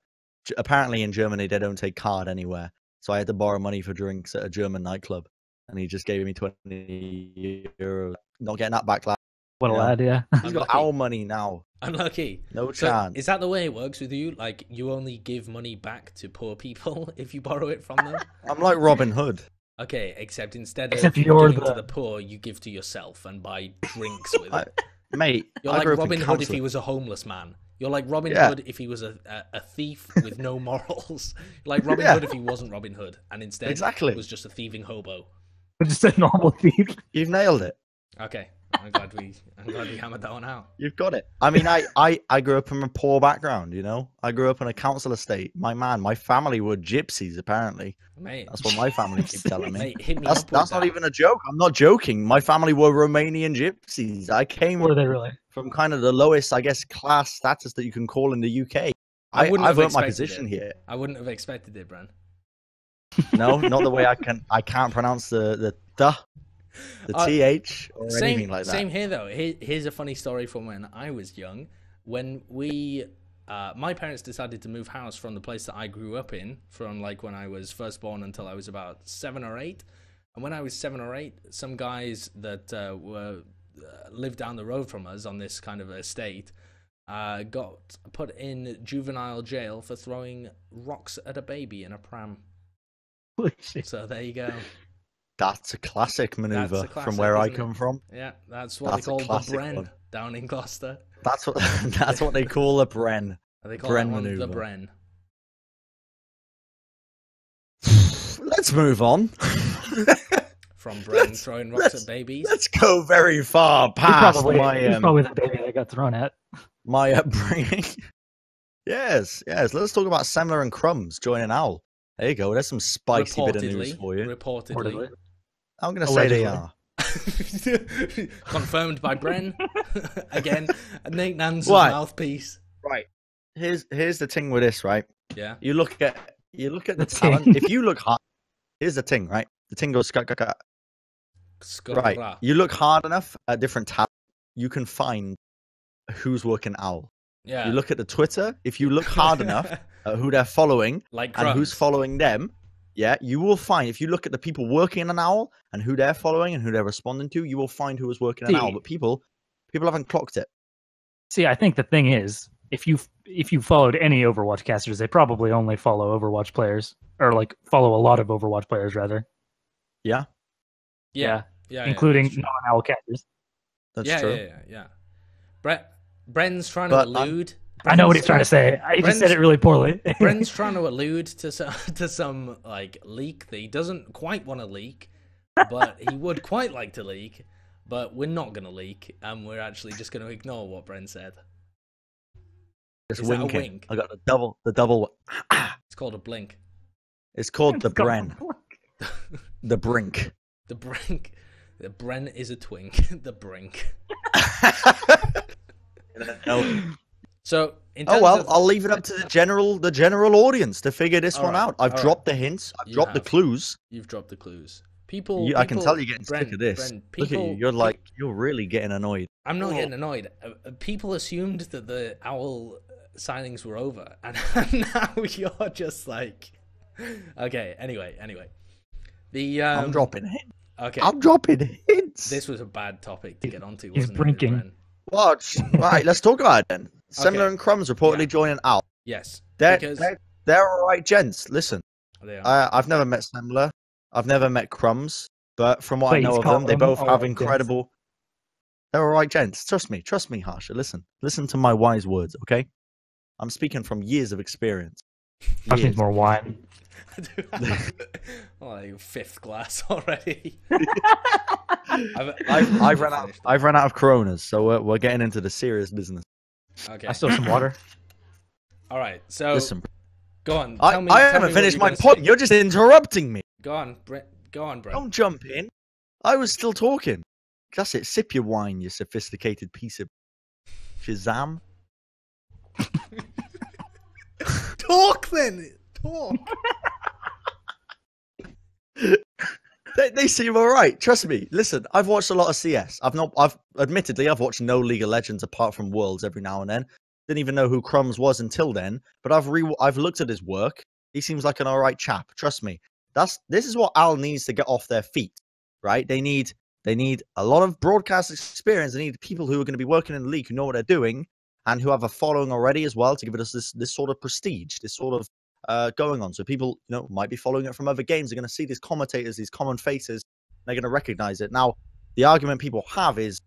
apparently in Germany they don't take card anywhere. So I had to borrow money for drinks at a German nightclub, and he just gave me €20. Not getting that back, lad. What a lad, yeah. He's got our money now. Unlucky. No chance. Is that the way it works with you? Like, you only give money back to poor people if you borrow it from them? I'm like Robin Hood. Okay, except instead of giving to the poor, you give to yourself and buy drinks with it. Mate, you're like Robin Hood if he was a homeless man. You're like Robin Hood if he was a thief with no morals. You're like Robin Hood if he wasn't Robin Hood, and instead was just a thieving hobo. Just a normal thief. You've nailed it. Okay. I'm glad we hammered that one out. You've got it. I mean, I grew up from a poor background, you know? I grew up in a council estate. My family were gypsies, apparently. Mate. That's what my family keep telling me. Mate, hit me that's not even a joke. I'm not joking. My family were Romanian gypsies. I came from kind of the lowest, I guess, class status that you can call in the UK. I've earned my position here. I wouldn't have expected it, Bren. No, not the way I can't pronounce the TH or anything like that. Same here, though. Here's a funny story from when I was young. When my parents decided to move house from the place that I grew up in, from like when I was first born until I was about 7 or 8. And when I was 7 or 8, some guys that lived down the road from us on this kind of estate got put in juvenile jail for throwing rocks at a baby in a pram. So there you go. That's a classic maneuver from where I come from. Yeah, that's what they call the Bren down in Gloucester. That's what they call a Bren. They call Bren maneuver. The Bren. Let's move on. From Bren throwing rocks at babies. Let's go very far past probably the baby that got thrown at. My upbringing. Yes. Let's talk about Semler and Crumbs joining Owl. There you go. There's some spicy bit of news for you. Reportedly. I'm going to say they are. Confirmed by Bren. Again, Nate Nan's mouthpiece. Right. Here's the thing with this, right? Yeah. You look at the talent. If you look hard, here's the thing, right? The thing goes right. You look hard enough at different talent, you can find who's working Owl. Yeah. You look at the Twitter. If you look hard enough at who they're following like and who's following them, you will find, if you look at the people working in an owl and who they're following and who they're responding to, you will find who is working in an owl. But people haven't clocked it. See, I think the thing is, if you followed any Overwatch casters, they probably only follow Overwatch players, or like follow a lot of Overwatch players rather. Yeah, including non-owl casters. That's true. Yeah. Bren's trying to allude. I know what he's trying to say. He just said it really poorly. Bren's trying to allude to some like leak that he doesn't quite want to leak, but he would quite like to leak. But we're not going to leak, and we're actually just going to ignore what Bren said. It's Is that a winking. wink? I got the double. It's called a blink. It's called the Bren. The brink. The brink. The Bren is a twink. The brink. So, I'll leave it up to the general audience to figure this one out. I've dropped the hints. I've dropped the clues. You've dropped the clues. People, I can tell you're getting sick of this. Bren, Look at you. You're really getting annoyed. I'm not getting annoyed. People assumed that the owl signings were over, and now you're just like, okay. Anyway, I'm dropping hints. Okay, I'm dropping hints. This was a bad topic to get onto. He's wasn't brinking. it, Bren? Watch. Right, let's talk about it then. Semler and Crumbs reportedly joining Owl. Yes, they're all right, gents. Listen, they are. I've never met Semler. I've never met Crumbs, but from what I know of them, they both have incredible. Gents. They're all right, gents. Trust me, Harsha. Listen to my wise words, okay? I'm speaking from years of experience. I need more wine. Like fifth glass already. I've run out of Coronas, so we're getting into the serious business. Okay. I still have some water. All right. So listen, go on. I haven't finished my point. You're just interrupting me. Go on, Bren. Don't jump in. I was still talking. That's it. Sip your wine, you sophisticated piece of Shazam. Talk then. Talk. They seem all right. Trust me. Listen, I've watched a lot of CS. I've watched no League of Legends apart from Worlds every now and then. Didn't even know who Crumbs was until then. But I've looked at his work. He seems like an all right chap. Trust me. This is what Al needs to get off their feet, right? They need a lot of broadcast experience. They need people who are going to be working in the league, who know what they're doing, and who have a following already as well to give us this sort of prestige, this sort of going on. So people, might be following it from other games. They're going to see these commentators, these common faces. They're going to recognize it. Now, the argument people have is,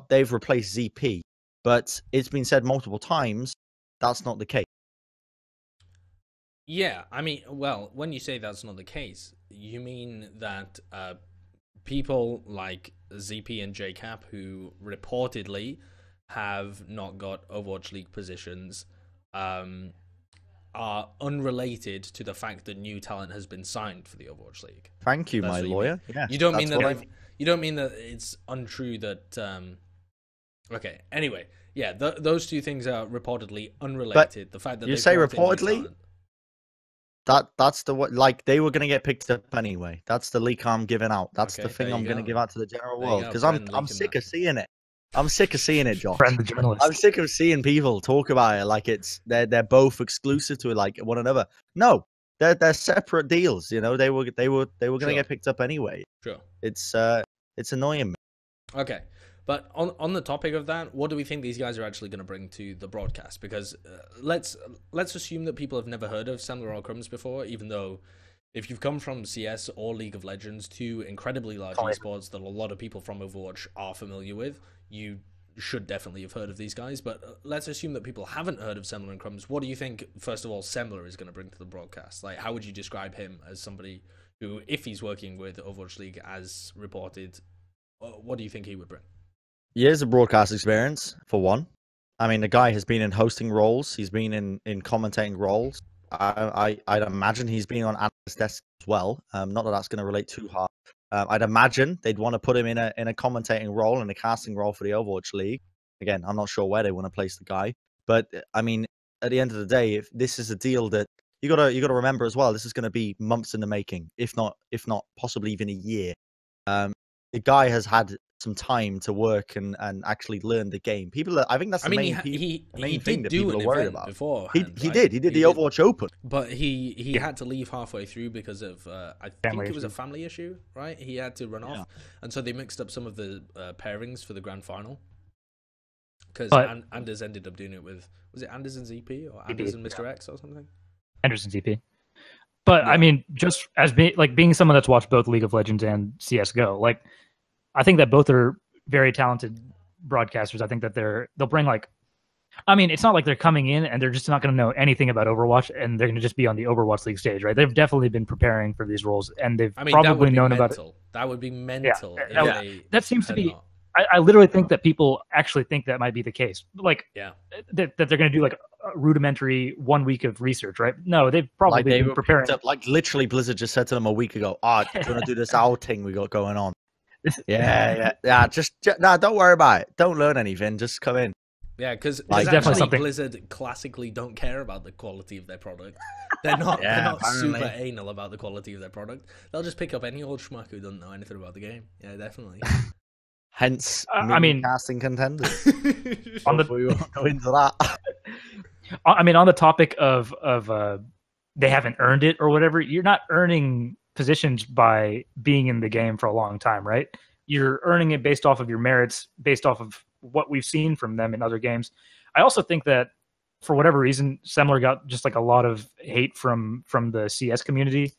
they've replaced ZP, but it's been said multiple times that's not the case. Yeah, I mean, well, when you say that's not the case, you mean that people like ZP and JCap, who reportedly have not got Overwatch League positions, are unrelated to the fact that new talent has been signed for the Overwatch League. Thank you, my lawyer. Yeah, you don't mean that. You don't mean that it's untrue that. Okay. Anyway, yeah, those two things are reportedly unrelated. But the fact that you say reportedly. That's the like they were going to get picked up anyway. That's the leak I'm giving out. That's the thing I'm going to give out to the general world because I'm sick of seeing it. I'm sick of seeing it, Josh. Friend the journalist. I'm sick of seeing people talk about it like they're both exclusive to like one another. No, they're separate deals. They were going to get picked up anyway. Sure. It's annoying me. Okay. But on the topic of that, what do we think these guys are actually going to bring to the broadcast? Because let's assume that people have never heard of Sandler or Crumbs before, even though if you've come from CS or League of Legends, two incredibly large esports that a lot of people from Overwatch are familiar with, you should definitely have heard of these guys. But let's assume that people haven't heard of Semler and Crumbs. What do you think, first of all, Semler is going to bring to the broadcast? Like, how would you describe him as somebody who, if he's working with Overwatch League as reported, what do you think he would bring? Years of broadcast experience, for one. I mean, the guy has been in hosting roles. He's been in commentating roles. I'd imagine he's been on analyst desk as well. Not that that's going to relate too hard. I'd imagine they'd want to put him in a commentating role, in a casting role for the Overwatch League. Again, I'm not sure where they want to place the guy. But, I mean, at the end of the day, if this is a deal that you gotta remember as well, this is going to be months in the making, if not possibly even a year. The guy has had some time to work and actually learn the game. I think that's the main thing that people are worried about. He did the Overwatch Open, but he had to leave halfway through because of I think it was a family issue, right? He had to run off, and so they mixed up some of the pairings for the grand final. Because Anders ended up doing it with, was it Anders and ZP or Anders and Mr. X or something? Anders and ZP. But I mean, just as being someone that's watched both League of Legends and CS:GO, like I think that both are very talented broadcasters. I think that they'll bring I mean, it's not like they're coming in and they're just not going to know anything about Overwatch and they're going to just be on the Overwatch League stage, right? They've definitely been preparing for these roles and they've probably known about it. That would be mental. Yeah, that seems to be. I literally think that people actually think that might be the case. Like, that they're going to do like a rudimentary 1 week of research, right? No, they've probably been preparing. Literally, Blizzard just said to them a week ago, "Oh, do you want to do this outing we got going on?" Just don't worry about it. Don't learn anything. Just come in. Yeah, because definitely Blizzard classically don't care about the quality of their product. They're not super anal about the quality of their product. They'll just pick up any old schmuck who doesn't know anything about the game. Yeah, definitely. Hence, casting Contenders. We won't go into that. I mean, on the topic of they haven't earned it or whatever, you're not earning positions by being in the game for a long time, right? You're earning it based off of your merits, based off of what we've seen from them in other games. I also think that for whatever reason, Semler got just like a lot of hate from the CS community.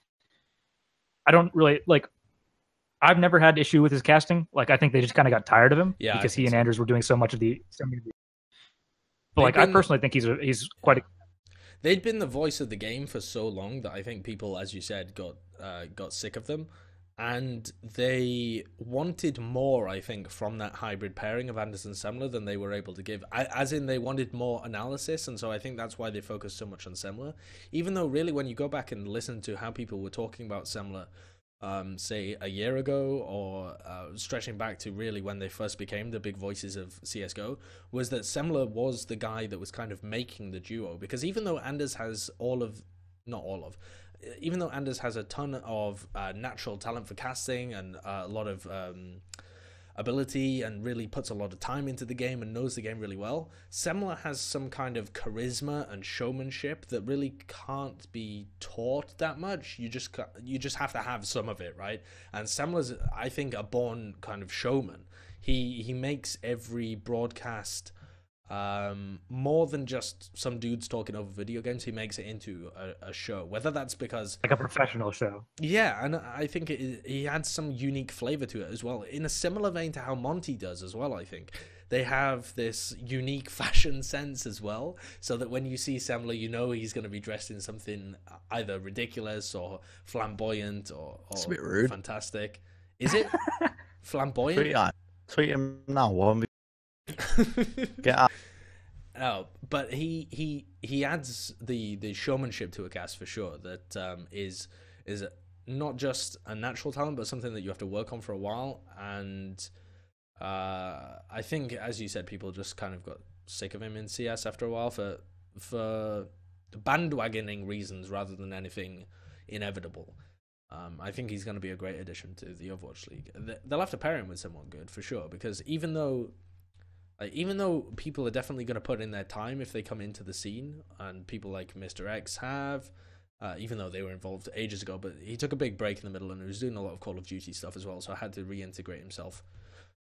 I don't really I've never had issue with his casting. Like, I think they just kind of got tired of him because he and Anders were doing so much of the. But I personally think he's quite. They'd been the voice of the game for so long that I think people, as you said, got sick of them, and they wanted more. I think from that hybrid pairing of Anders and Semler than they were able to give. As in, they wanted more analysis, and so I think that's why they focused so much on Semler. Even though, really, when you go back and listen to how people were talking about Semler. Say a year ago or stretching back to really when they first became the big voices of CSGO, was that Semler was the guy that was kind of making the duo. Because even though Anders has even though Anders has a ton of natural talent for casting and a lot of ability and really puts a lot of time into the game and knows the game really well, Semler has some kind of charisma and showmanship that really can't be taught that much. You just have to have some of it, right? And Semler's, I think, a born kind of showman. He makes every broadcast more than just some dudes talking over video games. He makes it into a show, whether that's because like a professional show. Yeah, and I think he adds some unique flavor to it as well, in a similar vein to how Monty does as well. I think they have this unique fashion sense as well, so that when you see Semler, you know he's going to be dressed in something either ridiculous or flamboyant or it's a bit rude. Fantastic. Is it flamboyant? Tweet him now. Get out. Oh, but he adds the showmanship to a cast for sure. That is not just a natural talent, but something that you have to work on for a while. And I think, as you said, people just kind of got sick of him in CS after a while for bandwagoning reasons rather than anything inevitable. I think he's going to be a great addition to the Overwatch League. They'll have to pair him with someone good for sure, because even though people are definitely going to put in their time if they come into the scene, and people like Mr. X have, even though they were involved ages ago, but he took a big break in the middle and he was doing a lot of Call of Duty stuff as well, so I had to reintegrate himself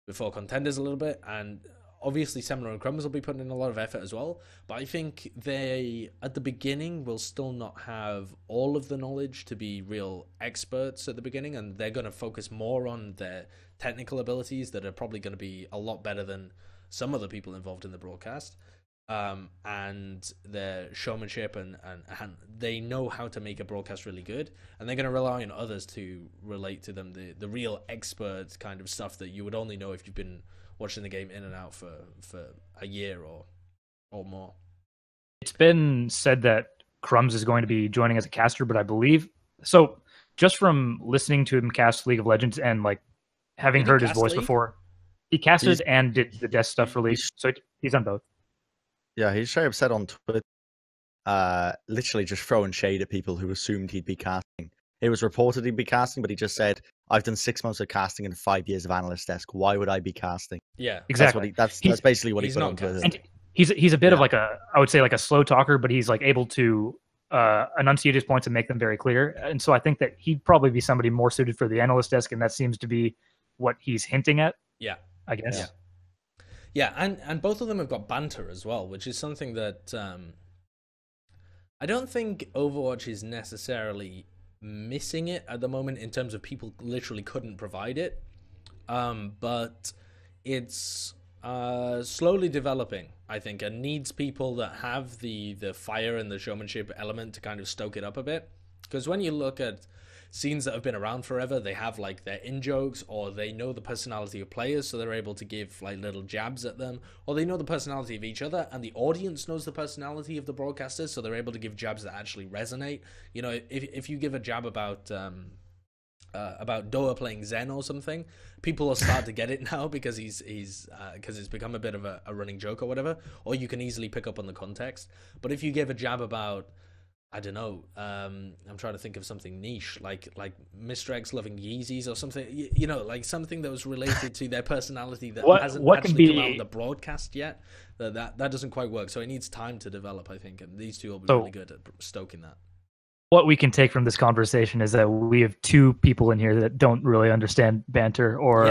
before Contenders a little bit. And obviously Semler and Crumbs will be putting in a lot of effort as well, but I think they, at the beginning, will still not have all of the knowledge to be real experts at the beginning, and they're going to focus more on their technical abilities that are probably going to be a lot better than some of the people involved in the broadcast, and their showmanship, and they know how to make a broadcast really good, and they're going to rely on others to relate to them, the real expert kind of stuff that you would only know if you've been watching the game in and out for a year or more. It's been said that Crumbs is going to be joining as a caster, but I believe so. Just from listening to him cast League of Legends and like having heard his voice before, he casted and did the desk stuff for League, so he's on both. Yeah, he's very upset on Twitter, literally just throwing shade at people who assumed he'd be casting. It was reported he'd be casting, but he just said I've done 6 months of casting and 5 years of analyst desk. Why would I be casting? Yeah, exactly. That's basically what he put on Twitter. And he's a bit of like I would say like a slow talker, but he's like able to enunciate his points and make them very clear. And so I think that he'd probably be somebody more suited for the analyst desk, and that seems to be what he's hinting at. Yeah, I guess. Yeah, and both of them have got banter as well, which is something that I don't think Overwatch is necessarily missing it at the moment in terms of people literally couldn't provide it, but it's slowly developing, I think, and needs people that have the fire and the showmanship element to kind of stoke it up a bit. Because when you look at scenes that have been around forever, they have like their in-jokes, or they know the personality of players, so they're able to give like little jabs at them, or they know the personality of each other, and the audience knows the personality of the broadcasters, so they're able to give jabs that actually resonate. You know, if you give a jab about Doa playing Zen or something, people will start to get it now because because it's become a bit of a running joke or whatever, or you can easily pick up on the context. But if you give a jab about, I don't know, I'm trying to think of something niche, like Mr. X loving Yeezys or something, you know, like something that was related to their personality that hasn't actually come out on the broadcast yet, that doesn't quite work. So it needs time to develop, I think, and these two will be really good at stoking that. What we can take from this conversation is that we have two people in here that don't really understand banter or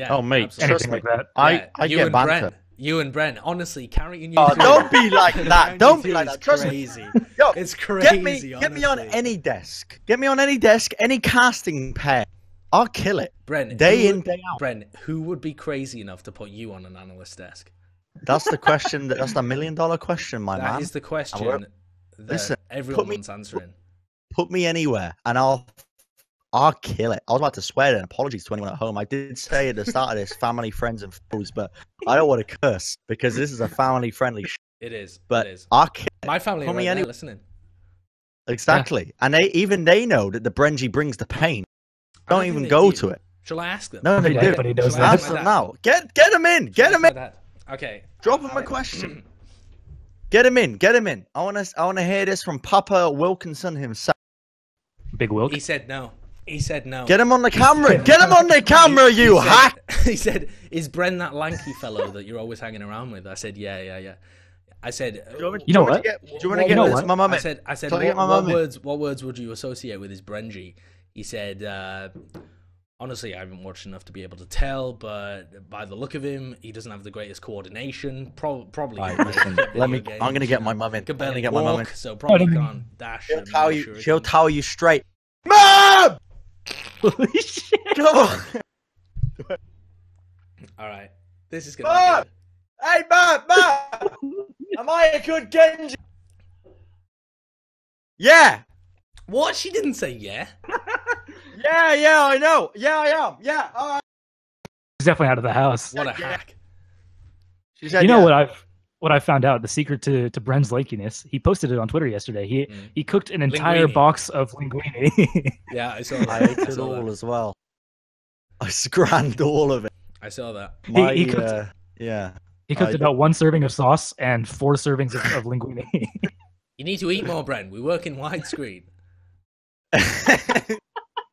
oh mate, anything like that. I get banter. You and Bren, honestly, carrying you. Oh, don't be like that. Don't be like that. Trust crazy. Me. Yo, it's crazy. Get me on any desk. Get me on any desk, any casting pair. I'll kill it. Bren, day in, day out. Bren, who would be crazy enough to put you on an analyst desk? That's the question. That's the $1 million question, my man. That is the question that everyone's answering. Put me anywhere, and I'll kill it. I was about to swear and apologies to anyone at home. I did say at the start of this, family, friends, and foes, but I don't want to curse because this is a family-friendly show. It is. But it is. I'll kill it. My family are right there listening. Exactly. Yeah. And they know that the Brenji brings the pain. Don't even go to it. Shall I ask them? No, they do. He does ask them now. Get him in. Get him in. Okay. Drop him a question. Get him in. Get him in. I want to hear this from Papa Wilkinson himself. Big Wilk. He said no. He said no. Get him on the camera. Get him on the camera, you hack. He said, is Bren that lanky fellow that you're always hanging around with? I said, yeah. I said, you know what? Do you want to get my mum? I said, what words would you associate with his Brenji? He said, honestly, I haven't watched enough to be able to tell, but by the look of him, he doesn't have the greatest coordination. Probably. Right, listen, I'm going to get my mum in. Can barely walk, so probably can't dash. She'll tell you straight. Mom! Holy shit. Come on. All right. This is going to be good. Hey, Mom! Am I a good Genji? Yeah. What? She didn't say yeah. Yeah, I know. Yeah, I am. Yeah, all right. She's definitely out of the house. What a hack. She said, you know what I found out, the secret to Bren's lankiness, he posted it on Twitter yesterday. He cooked an entire box of linguine. Yeah, I saw that. I ate it all as well. I scrammed all of it. I saw that. He cooked, He cooked about 1 serving of sauce and 4 servings of linguine. You need to eat more, Bren. We work in widescreen.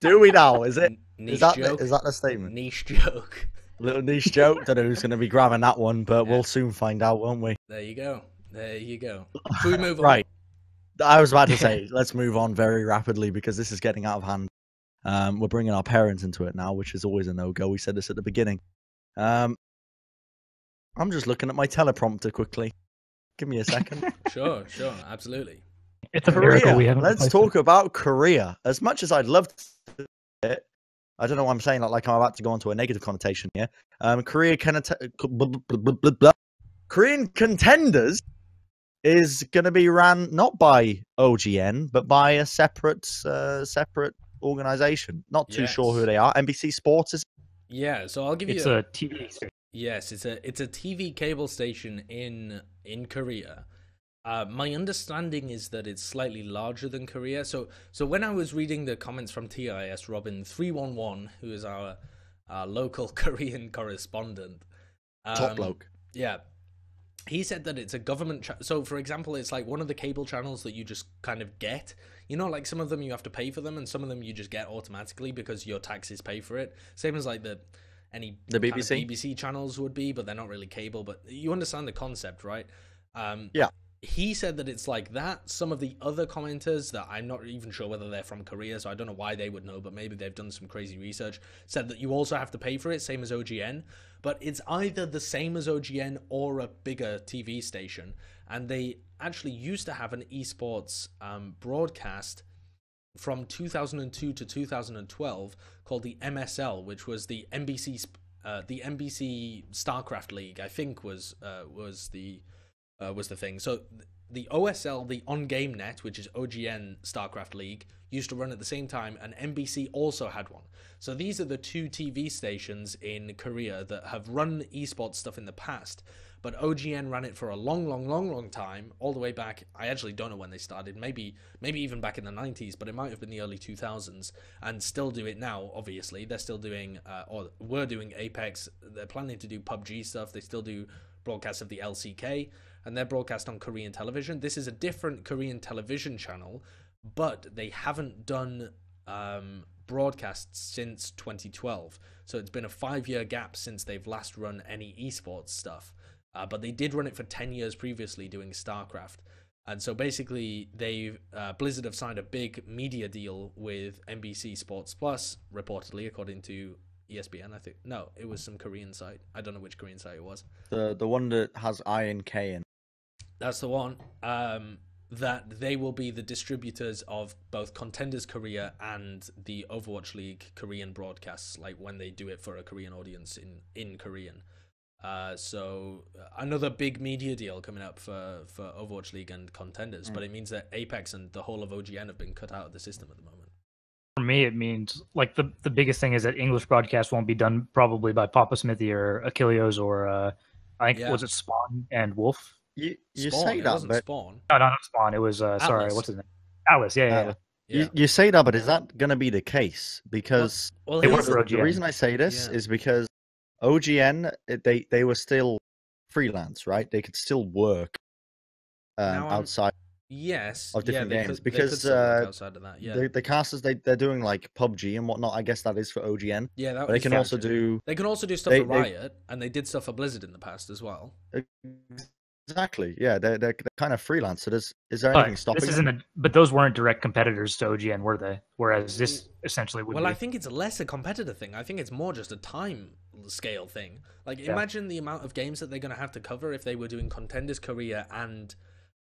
Do we now? Is it? Is that the statement? Niche joke. Little niche joke. Don't know who's going to be grabbing that one, but we'll soon find out, won't we? There you go. Should we move on? Right. I was about to say, let's move on very rapidly because this is getting out of hand. We're bringing our parents into it now, which is always a no-go. We said this at the beginning. I'm just looking at my teleprompter quickly. Give me a second. Sure, absolutely. It's a miracle we haven't. Let's talk about Korea. As much as I'd love to, I don't know why I'm saying that like I'm about to go into a negative connotation here. Korean Contenders is going to be ran not by OGN but by a separate organization. Not too sure who they are. NBC Sports is. Yeah, so I'll give you. It's a TV station. Yes, it's a TV cable station in Korea. My understanding is that it's slightly larger than Korea. So when I was reading the comments from TIS Robin 311, who is our local Korean correspondent, top bloke. Yeah, he said that it's a government so for example, it's like one of the cable channels that you just kind of get, you know, like some of them you have to pay for them and some of them you just get automatically because your taxes pay for it, same as like the BBC? kind of BBC channels would be, but they're not really cable, but you understand the concept, right? Yeah. He said that it's like that. Some of the other commenters that I'm not even sure whether they're from Korea, so I don't know why they would know, but maybe they've done some crazy research, said that you also have to pay for it, same as OGN, but it's either the same as OGN or a bigger TV station. And they actually used to have an esports broadcast from 2002 to 2012 called the MSL, which was the NBC StarCraft League, I think was the thing. So the OSL, the On Game Net, which is OGN StarCraft League, used to run at the same time, and NBC also had one. So these are the two TV stations in Korea that have run esports stuff in the past, but OGN ran it for a long time, all the way back. I actually don't know when they started, maybe even back in the 90s, but it might have been the early 2000s, and still do it now, obviously. They're still doing, or were doing Apex, they're planning to do PUBG stuff, they still do broadcasts of the LCK, and they're broadcast on Korean television. This is a different Korean television channel, but they haven't done broadcasts since 2012. So it's been a 5-year gap since they've last run any esports stuff. But they did run it for 10 years previously doing StarCraft. And so basically, Blizzard have signed a big media deal with NBC Sports Plus, reportedly, according to ESPN, I think. No, it was some Korean site. I don't know which Korean site it was. The one that has I and K in. That's the one. That they will be the distributors of both Contenders Korea and the Overwatch League Korean broadcasts, like when they do it for a Korean audience in Korean. So another big media deal coming up for Overwatch League and Contenders, but it means that Apex and the whole of OGN have been cut out of the system at the moment. For me, it means like the biggest thing is that English broadcast won't be done probably by Papa Smithy or Achilleos or I think was it Spawn and Wolf. You Spawn, say it that, wasn't but Spawn. No, not Spawn. It was sorry, what's his name? Atlas. Yeah. You say that, but is that going to be the case? Because Well, They here's work for the OGN. reason I say this Yeah. is because OGN they were still freelance, right? They could still work Now I'm- outside yes, of different they games could because still work outside of that. Yeah, the casters they're doing like PUBG and whatnot. I guess that is for OGN. yeah, that But they was can fine also too. do They can also do stuff they- for Riot, and they did stuff for Blizzard in the past as well. exactly. Yeah, they're kind of freelance. So is there anything But stopping this them? isn't but those weren't direct competitors to OGN, were they? Whereas this essentially would Well, be. I think it's less a competitor thing. I think it's more just a time scale thing. Like, imagine the amount of games that they're going to have to cover if they were doing Contenders Korea and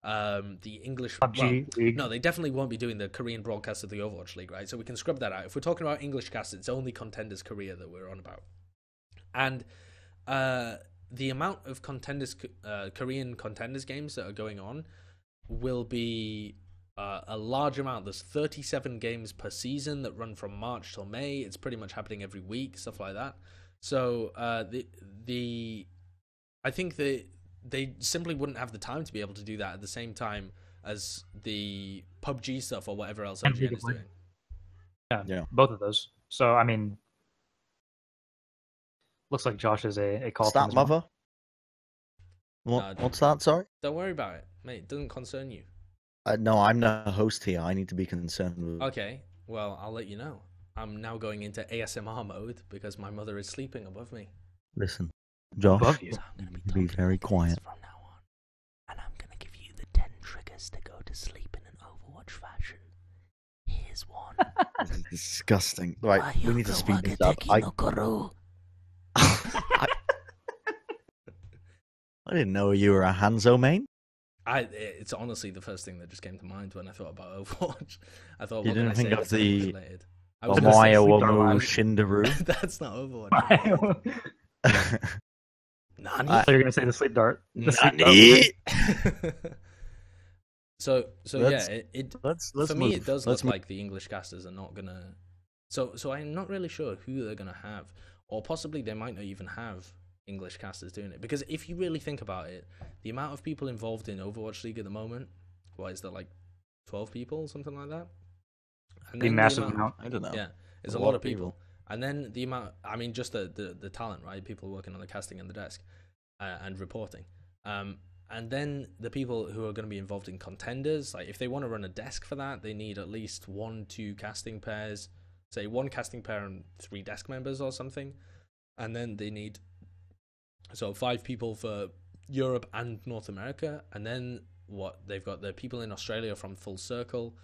the English. PUBG League. No, they definitely won't be doing the Korean broadcast of the Overwatch League, right? So we can scrub that out. If we're talking about English cast, it's only Contenders Korea that we're on about. And the amount of Contenders Korean Contenders games that are going on will be a large amount. There's 37 games per season that run from March till May. It's pretty much happening every week, stuff like that. So I think that they simply wouldn't have the time to be able to do that at the same time as the PUBG stuff or whatever else And OGN League is of doing. Yeah. Both of those. So I mean, looks like Josh is a call. Stat from his mom. mother. What's that? Sorry. Don't worry about it, mate. It doesn't concern you. No, I'm the host here. I need to be concerned with. Okay, well, I'll let you know. I'm now going into ASMR mode because my mother is sleeping above me. Listen, Josh, Above you. So I'm going to be very quiet. from now on, and I'm going to give you the 10 triggers to go to sleep in an Overwatch fashion. Here's one. This is disgusting. Right, we need to speed this up. I didn't know you were a Hanzo main. It's honestly the first thing that just came to mind when I thought about Overwatch. I thought, You what can didn't I think say of that's the Overwatch related? I was gonna say Omaya Sleep Womu Dark. Shindaru. That's not Overwatch. Nani? I thought you were gonna say the sleep dart. The sleep dart. Nani? So Let's- yeah, it Let's for me move. it does Let's look like the English casters are not gonna. So I'm not really sure who they're gonna have, or possibly they might not even have English casters doing it. Because if you really think about it, the amount of people involved in Overwatch League at the moment, what is there, like 12 people, something like that? And The then massive amount. I don't know. Yeah, it's a lot of people. And then the amount, I mean, just the talent, right? People working on the casting and the desk and reporting. And then the people who are going to be involved in Contenders, like if they want to run a desk for that, they need at least 1-2 casting pairs, say 1 casting pair and 3 desk members or something. And then they need 5 people for Europe and North America. And then they've got the people in Australia from Full Circle.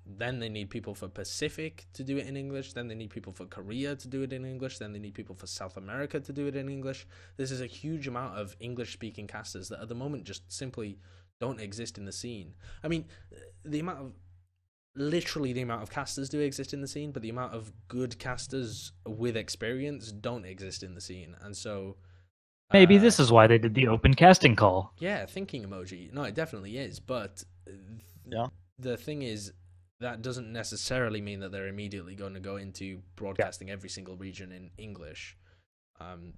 Then they need people for Pacific to do it in English. Then they need people for Korea to do it in English. Then they need people for South America to do it in English. This is a huge amount of English-speaking casters that at the moment just simply don't exist in the scene. I mean, the amount of casters do exist in the scene, but the amount of good casters with experience don't exist in the scene. And so... maybe this is why they did the open casting call. Yeah, thinking emoji. No, it definitely is. But the thing is, that doesn't necessarily mean that they're immediately going to go into broadcasting every single region in English.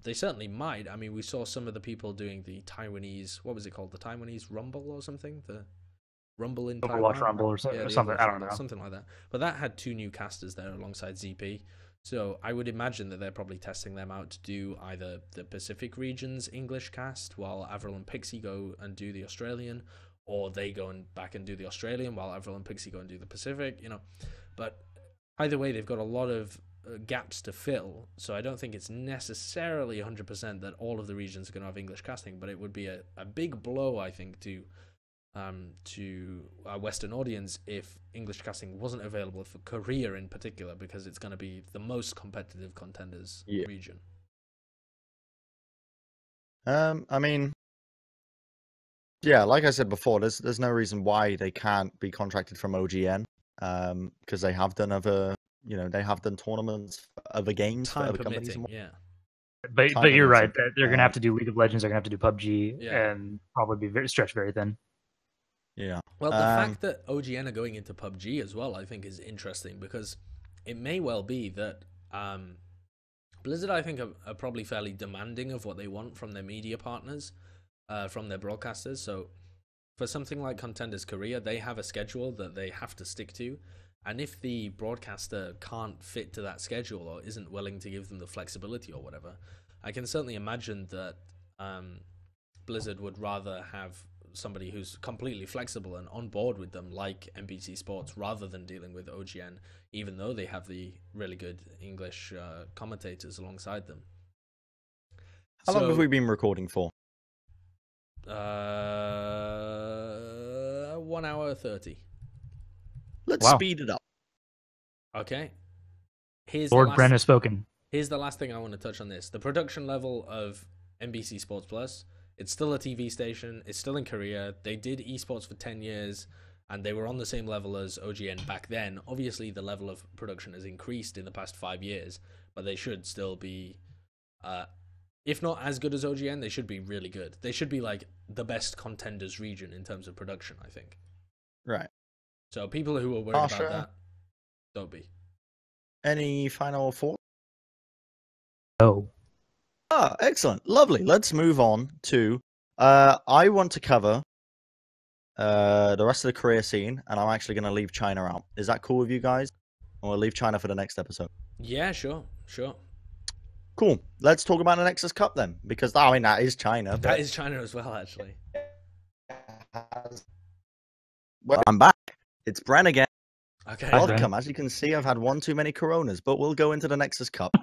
They certainly might. I mean, we saw some of the people doing the Taiwanese, what was it called? The Taiwanese Rumble or something? The Rumble in Taiwan? Overwatch Rumble or something. Overwatch I don't know. Something like that. But that had 2 new casters there alongside ZP. So I would imagine that they're probably testing them out to do either the Pacific region's English cast while Avril and Pixie go and do the Australian, or they go back and do the Australian while Avril and Pixie go and do the Pacific, But either way, they've got a lot of gaps to fill, so I don't think it's necessarily 100% that all of the regions are going to have English casting, but it would be a big blow, I think, to our Western audience if English casting wasn't available for Korea in particular, because it's going to be the most competitive Contenders region. I mean, yeah, like I said before, there's no reason why they can't be contracted from OGN, because they have done tournaments, other games for other companies. Yeah. But you're right. They're going to have to do League of Legends. They're going to have to do PUBG, and probably be stretched very thin. Yeah. Well, the fact that OGN are going into PUBG as well, I think, is interesting, because it may well be that Blizzard, I think, are probably fairly demanding of what they want from their media partners, from their broadcasters. So for something like Contenders Korea, they have a schedule that they have to stick to. And if the broadcaster can't fit to that schedule or isn't willing to give them the flexibility or whatever, I can certainly imagine that Blizzard would rather have somebody who's completely flexible and on board with them, like NBC Sports, rather than dealing with OGN, even though they have the really good English commentators alongside them. How long have we been recording for? 1 hour 30. Let's speed it up. Okay. Lord Bren has spoken. Here's the last thing I want to touch on this. The production level of NBC Sports Plus, it's still a TV station. It's still in Korea. They did esports for 10 years, and they were on the same level as OGN back then. Obviously, the level of production has increased in the past 5 years, but they should still be, if not as good as OGN, they should be really good. They should be like the best Contenders region in terms of production, I think. Right. So people who are worried Harsha, about that, don't be. Any final thoughts? No. Excellent. Lovely. Let's move on to, I want to cover the rest of the Korea scene, and I'm actually going to leave China out. Is that cool with you guys? Or we'll leave China for the next episode? Yeah, sure. Cool. Let's talk about the Nexus Cup then, because, I mean, that is China. That is China as well, actually. Well, I'm back. It's Bren again. Okay. Welcome. As you can see, I've had one too many Coronas, but we'll go into the Nexus Cup.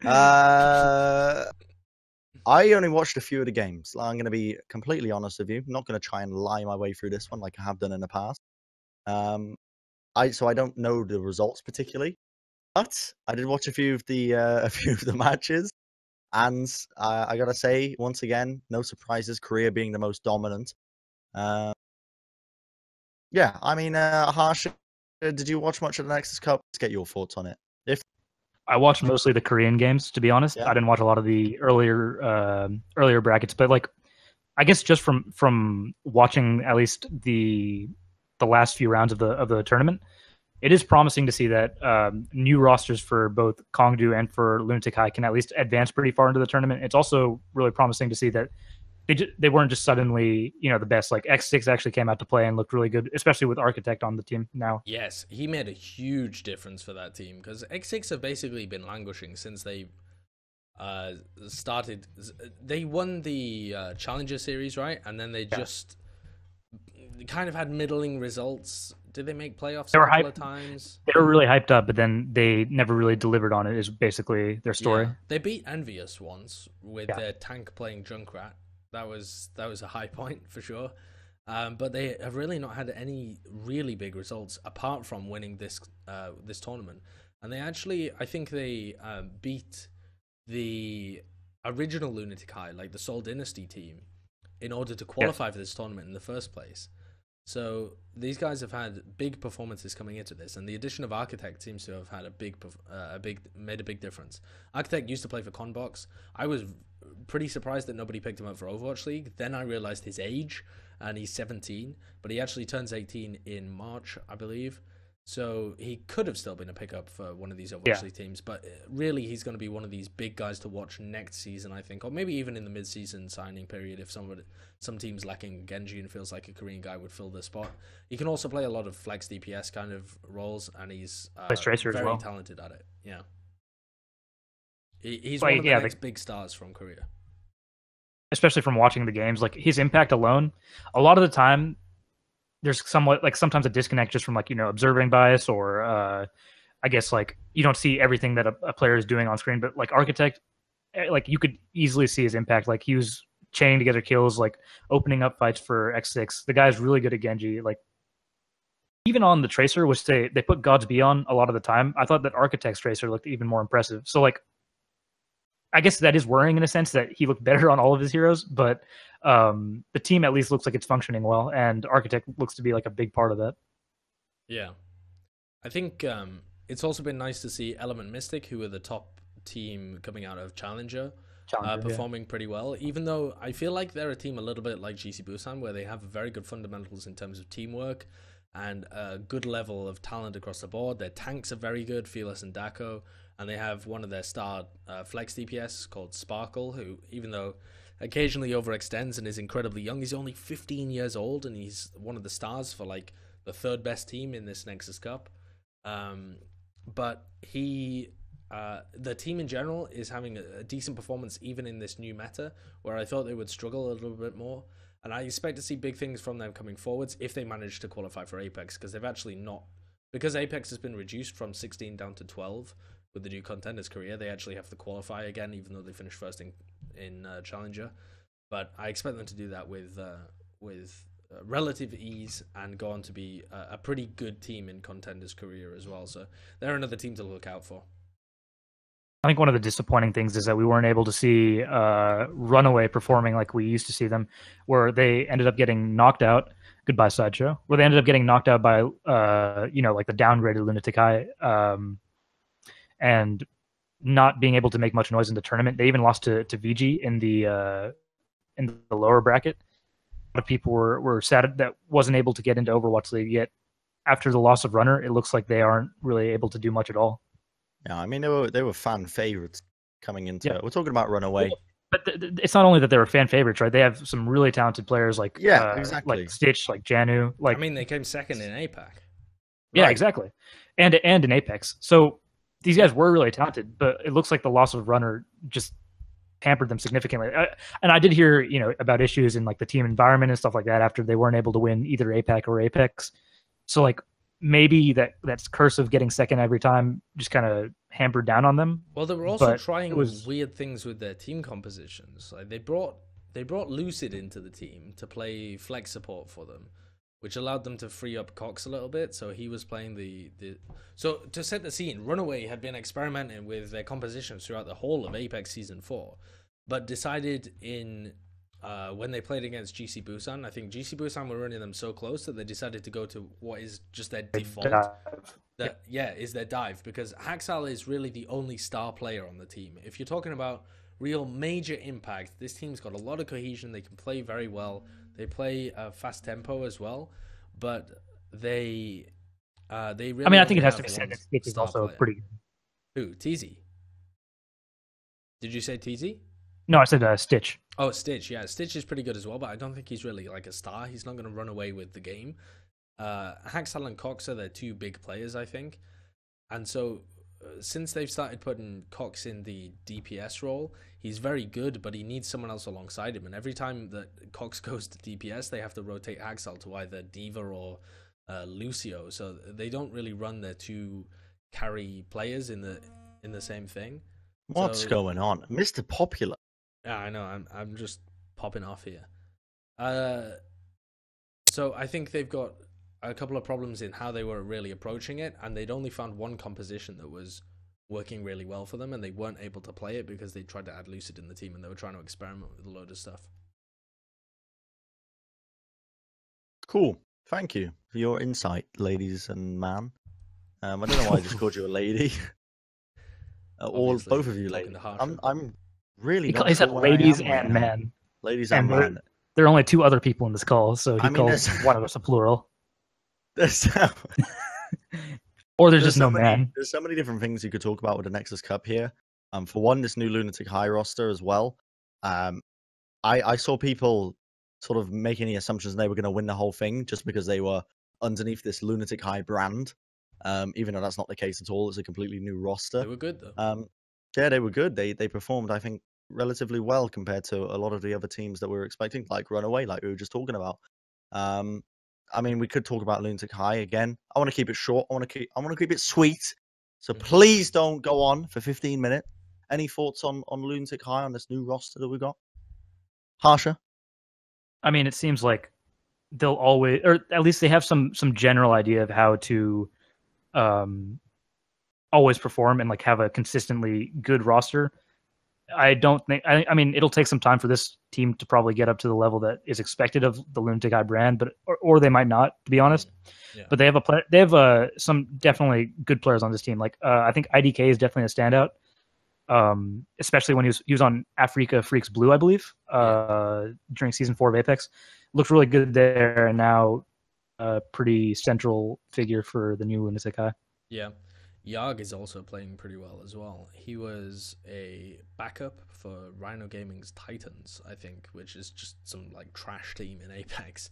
I only watched a few of the games. I'm going to be completely honest with you. I'm not going to try and lie my way through this one like I have done in the past. So I don't know the results particularly, but I did watch a few of the matches, and I gotta say once again, no surprises. Korea being the most dominant. Yeah, I mean, Harsha, did you watch much of the Nexus Cup? Let's get your thoughts on it. I watched mostly the Korean games, to be honest. Yeah. I didn't watch a lot of the earlier brackets, but like, I guess just from watching at least the last few rounds of the tournament, it is promising to see that new rosters for both Kongdu and for Lunatic High can at least advance pretty far into the tournament. It's also really promising to see that they weren't just suddenly, the best. Like X6 actually came out to play and looked really good, especially with Architect on the team now. Yes, he made a huge difference for that team, because X6 have basically been languishing since they started. They won the Challenger series, right? And then they just kind of had middling results. Did they make playoffs a couple of times? They were really hyped up, but then they never really delivered on it. Is basically their story. Yeah. They beat Envious once with their tank playing Junkrat. That was a high point for sure. But they have really not had any really big results apart from winning this tournament. And they actually, I think they beat the original Lunatic High, like the Seoul Dynasty team, in order to qualify for this tournament in the first place. So these guys have had big performances coming into this, and the addition of Architect seems to have had made a big difference. Architect used to play for Conbox. I was pretty surprised that nobody picked him up for Overwatch League. Then I realized his age, and he's 17, but he actually turns 18 in March, I believe. So he could have still been a pickup for one of these Overwatch League teams, but really he's going to be one of these big guys to watch next season, I think, or maybe even in the mid-season signing period if some team's lacking Genji and feels like a Korean guy would fill the spot. He can also play a lot of flex DPS kind of roles, and he's very talented at it. Yeah, he's one of the next big stars from Korea. Especially from watching the games, like his impact alone, a lot of the time, there's somewhat like sometimes a disconnect just from like, observing bias or I guess like you don't see everything that a player is doing on screen, but like Architect, like you could easily see his impact. Like he was chaining together kills, like opening up fights for X6. The guy's really good at Genji. Like even on the Tracer, which they put God's Be on a lot of the time, I thought that Architect's Tracer looked even more impressive. So like I guess that is worrying in a sense that he looked better on all of his heroes, but the team at least looks like it's functioning well, and Architect looks to be like a big part of that. Yeah. I think it's also been nice to see Element Mystic, who are the top team coming out of Challenger performing pretty well, even though I feel like they're a team a little bit like GC Busan, where they have very good fundamentals in terms of teamwork and a good level of talent across the board. Their tanks are very good, Fearless and Dako, and they have one of their star flex DPS called Sparkle, who, even though occasionally overextends and is incredibly young, he's only 15 years old, and he's one of the stars for like the third best team in this Nexus Cup. But the team in general is having a decent performance even in this new meta, where I thought they would struggle a little bit more. And I expect to see big things from them coming forwards if they manage to qualify for Apex, because they've actually not. Because Apex has been reduced from 16 down to 12 with the new Contenders career, they actually have to qualify again, even though they finished first in Challenger. But I expect them to do that with relative ease and go on to be a pretty good team in Contenders career as well. So they're another team to look out for. I think one of the disappointing things is that we weren't able to see Runaway performing like we used to see them, where they ended up getting knocked out. Goodbye, Sideshow. Where they ended up getting knocked out by, like the downgraded Lunatic High, and not being able to make much noise in the tournament. They even lost to VG in the lower bracket. A lot of people were sad that wasn't able to get into Overwatch League yet. After the loss of Runner, it looks like they aren't really able to do much at all. Yeah, I mean they were fan favorites coming into. Yeah. We're talking about Runaway, but it's not only that they were fan favorites, right? They have some really talented players like exactly, like Stitch, like Janu. Like I mean, they came second in APAC. Yeah, right. Exactly, and in Apex. So these guys were really talented, but it looks like the loss of Runner just hampered them significantly. And I did hear about issues in like the team environment and stuff like that after they weren't able to win either APAC or Apex. So like maybe that's curse of getting second every time just kind of hampered down on them. Well, they were also trying weird things with their team compositions. Like they brought Lucid into the team to play flex support for them, which allowed them to free up Cox a little bit. So he was playing So to set the scene, Runaway had been experimenting with their compositions throughout the whole of Apex Season 4, but decided when they played against GC Busan, I think GC Busan were running them so close that they decided to go to what is just their default. Is their dive, because Haxal is really the only star player on the team. If you're talking about real major impact, this team's got a lot of cohesion. They can play very well. They play fast tempo as well, but they really. I mean, I think it has to be said that Stitch is also pretty. Who? TZ? Did you say TZ? No, I said Stitch. Oh, Stitch. Yeah, Stitch is pretty good as well, but I don't think he's really like a star. He's not going to run away with the game. Haxal and Cox are their two big players, I think, and so since they've started putting Cox in the DPS role, he's very good, but he needs someone else alongside him. And every time that Cox goes to DPS, they have to rotate Haxel to either Diva or Lucio. So they don't really run their two carry players in the same thing. What's going on, Mr. Popular? Yeah, I know. I'm just popping off here. So I think they've got a couple of problems in how they were really approaching it, and they'd only found one composition that was working really well for them, and they weren't able to play it because they tried to add Lucid in the team, and they were trying to experiment with a load of stuff. Cool. Thank you for your insight, ladies and man. I don't know why I just called you a lady. All both of you ladies. I'm really not he said sure ladies and man. Ladies and man. There are only two other people in this call, so he calls one of us a plural. Or there's just no man. There's so many different things you could talk about with the Nexus Cup here. For one, this new Lunatic High roster as well. I saw people sort of making the assumptions they were going to win the whole thing just because they were underneath this Lunatic High brand. Even though that's not the case at all. It's a completely new roster. They were good though. Yeah, they were good. They performed, I think, relatively well compared to a lot of the other teams that we were expecting, like Runaway, like we were just talking about. I mean, we could talk about Lunatic High again. I want to keep it short. I want to keep it sweet. So please don't go on for 15 minutes. Any thoughts on Lunatic High, on this new roster that we got? Harsha? I mean, it seems like they'll always, or at least they have some general idea of how to always perform and like have a consistently good roster. I don't think. I mean, it'll take some time for this team to probably get up to the level that is expected of the Lunatic High brand, but or they might not, to be honest. Yeah. But they have They have some definitely good players on this team. Like I think IDK is definitely a standout, especially when he was on Africa Freaks Blue, I believe, during season 4 of Apex. Looked really good there, and now a pretty central figure for the new Lunatic High. Yeah. Yarg is also playing pretty well as well. He was a backup for Rhino Gaming's Titans, I think, which is just some like trash team in Apex,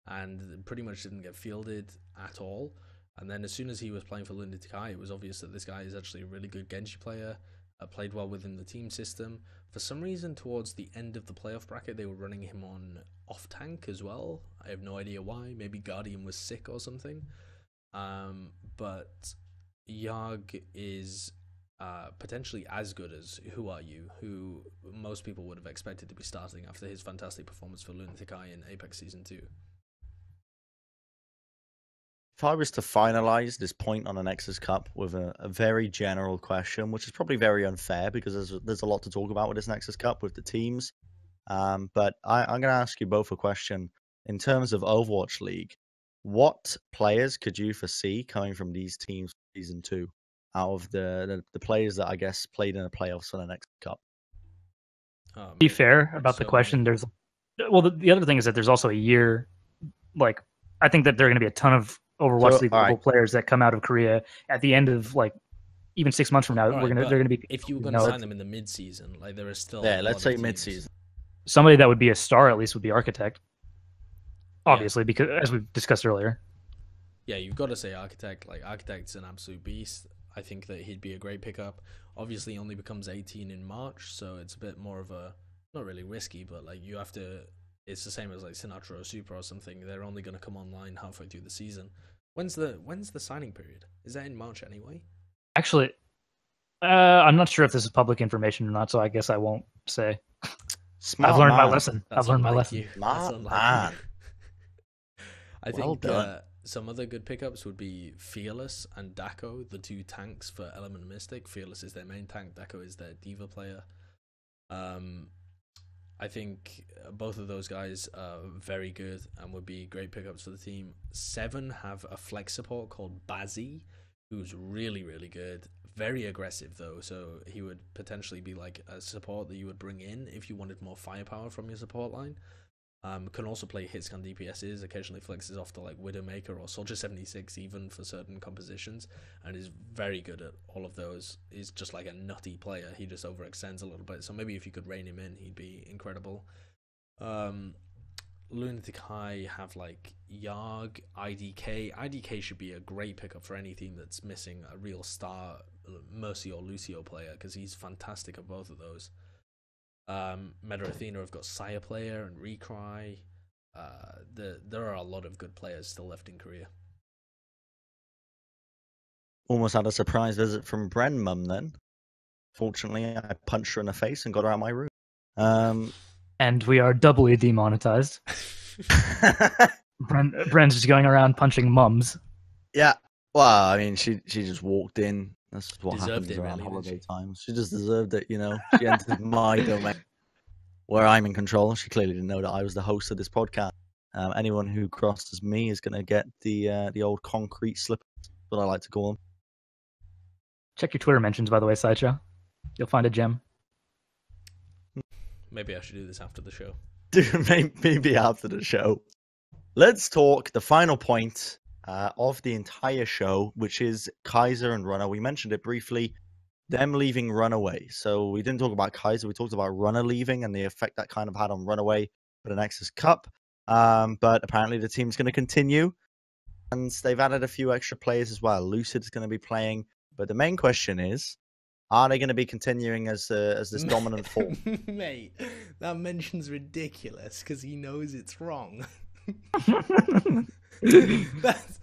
and pretty much didn't get fielded at all. And then as soon as he was playing for Lunatic High, it was obvious that this guy is actually a really good Genji player, played well within the team system. For some reason, towards the end of the playoff bracket, they were running him on off-tank as well. I have no idea why. Maybe Guardian was sick or something. But Yarg is potentially as good as Who Are You, who most people would have expected to be starting after his fantastic performance for Lunatic Eye in Apex Season 2. If I was to finalize this point on the Nexus Cup with a very general question, which is probably very unfair because there's a lot to talk about with this Nexus Cup with the teams, but I'm going to ask you both a question. In terms of Overwatch League, what players could you foresee coming from these teams Season 2 out of the players that I guess played in the playoffs for the Nexus Cup? Be fair about the question. The other thing is that there's also a year, like I think that there are going to be a ton of Overwatch League players that come out of Korea at the end of like even 6 months from now. They're going to be. If you were going to sign them in the mid-season, like there is still let's say mid-season. Somebody that would be a star at least would be Architect. Obviously, because as we've discussed earlier. Yeah, you've got to say Architect. Like Architect's an absolute beast. I think that he'd be a great pickup. Obviously, he only becomes 18 in March, so it's a bit more of a not really risky, but like you have to. It's the same as like Sinatra or Super or something. They're only going to come online halfway through the season. When's the signing period? Is that in March anyway? Actually, I'm not sure if this is public information or not, so I guess I won't say. I've learned my lesson. I've learned my lesson. I think some other good pickups would be Fearless and Dako, the two tanks for Element Mystic. Fearless is their main tank. Dako is their diva player. I think both of those guys are very good and would be great pickups for the team. Seven have a flex support called Bazzi, who's really, really good. Very aggressive, though, so he would potentially be like a support that you would bring in if you wanted more firepower from your support line. Can also play hitscan DPSs, occasionally flexes off to like Widowmaker or Soldier 76 even for certain compositions, and is very good at all of those. He's just like a nutty player. He just overextends a little bit, so maybe if you could rein him in, he'd be incredible. Lunatic High have like Yarg, IDK. IDK should be a great pickup for any team that's missing a real star Mercy or Lucio player, because he's fantastic at both of those. Meta Athena have got Sire player and Recry. There are a lot of good players still left in Korea. Almost had a surprise visit from Bren mum then. Fortunately, I punched her in the face and got her out of my room. And we are doubly demonetized. Bren's just going around punching mums. Yeah. Well, I mean, she just walked in. That's what Deserved happens it, around really, holiday times. She just deserved it, you know. She entered my domain where I'm in control. She clearly didn't know that I was the host of this podcast. Anyone who crosses me is going to get the old concrete slip, what I like to call them. Check your Twitter mentions, by the way, Sideshow. You'll find a gem. Maybe I should do this after the show. Dude, maybe after the show. Let's talk the final point of the entire show, which is Kaiser and Runner. We mentioned it briefly, them leaving Runaway. So we didn't talk about Kaiser, we talked about Runner leaving and the effect that kind of had on Runaway for the Nexus Cup. But apparently the team's going to continue, and they've added a few extra players as well. Lucid's going to be playing, but the main question is, are they going to be continuing as this dominant force? Mate, that mention's ridiculous because he knows it's wrong. That's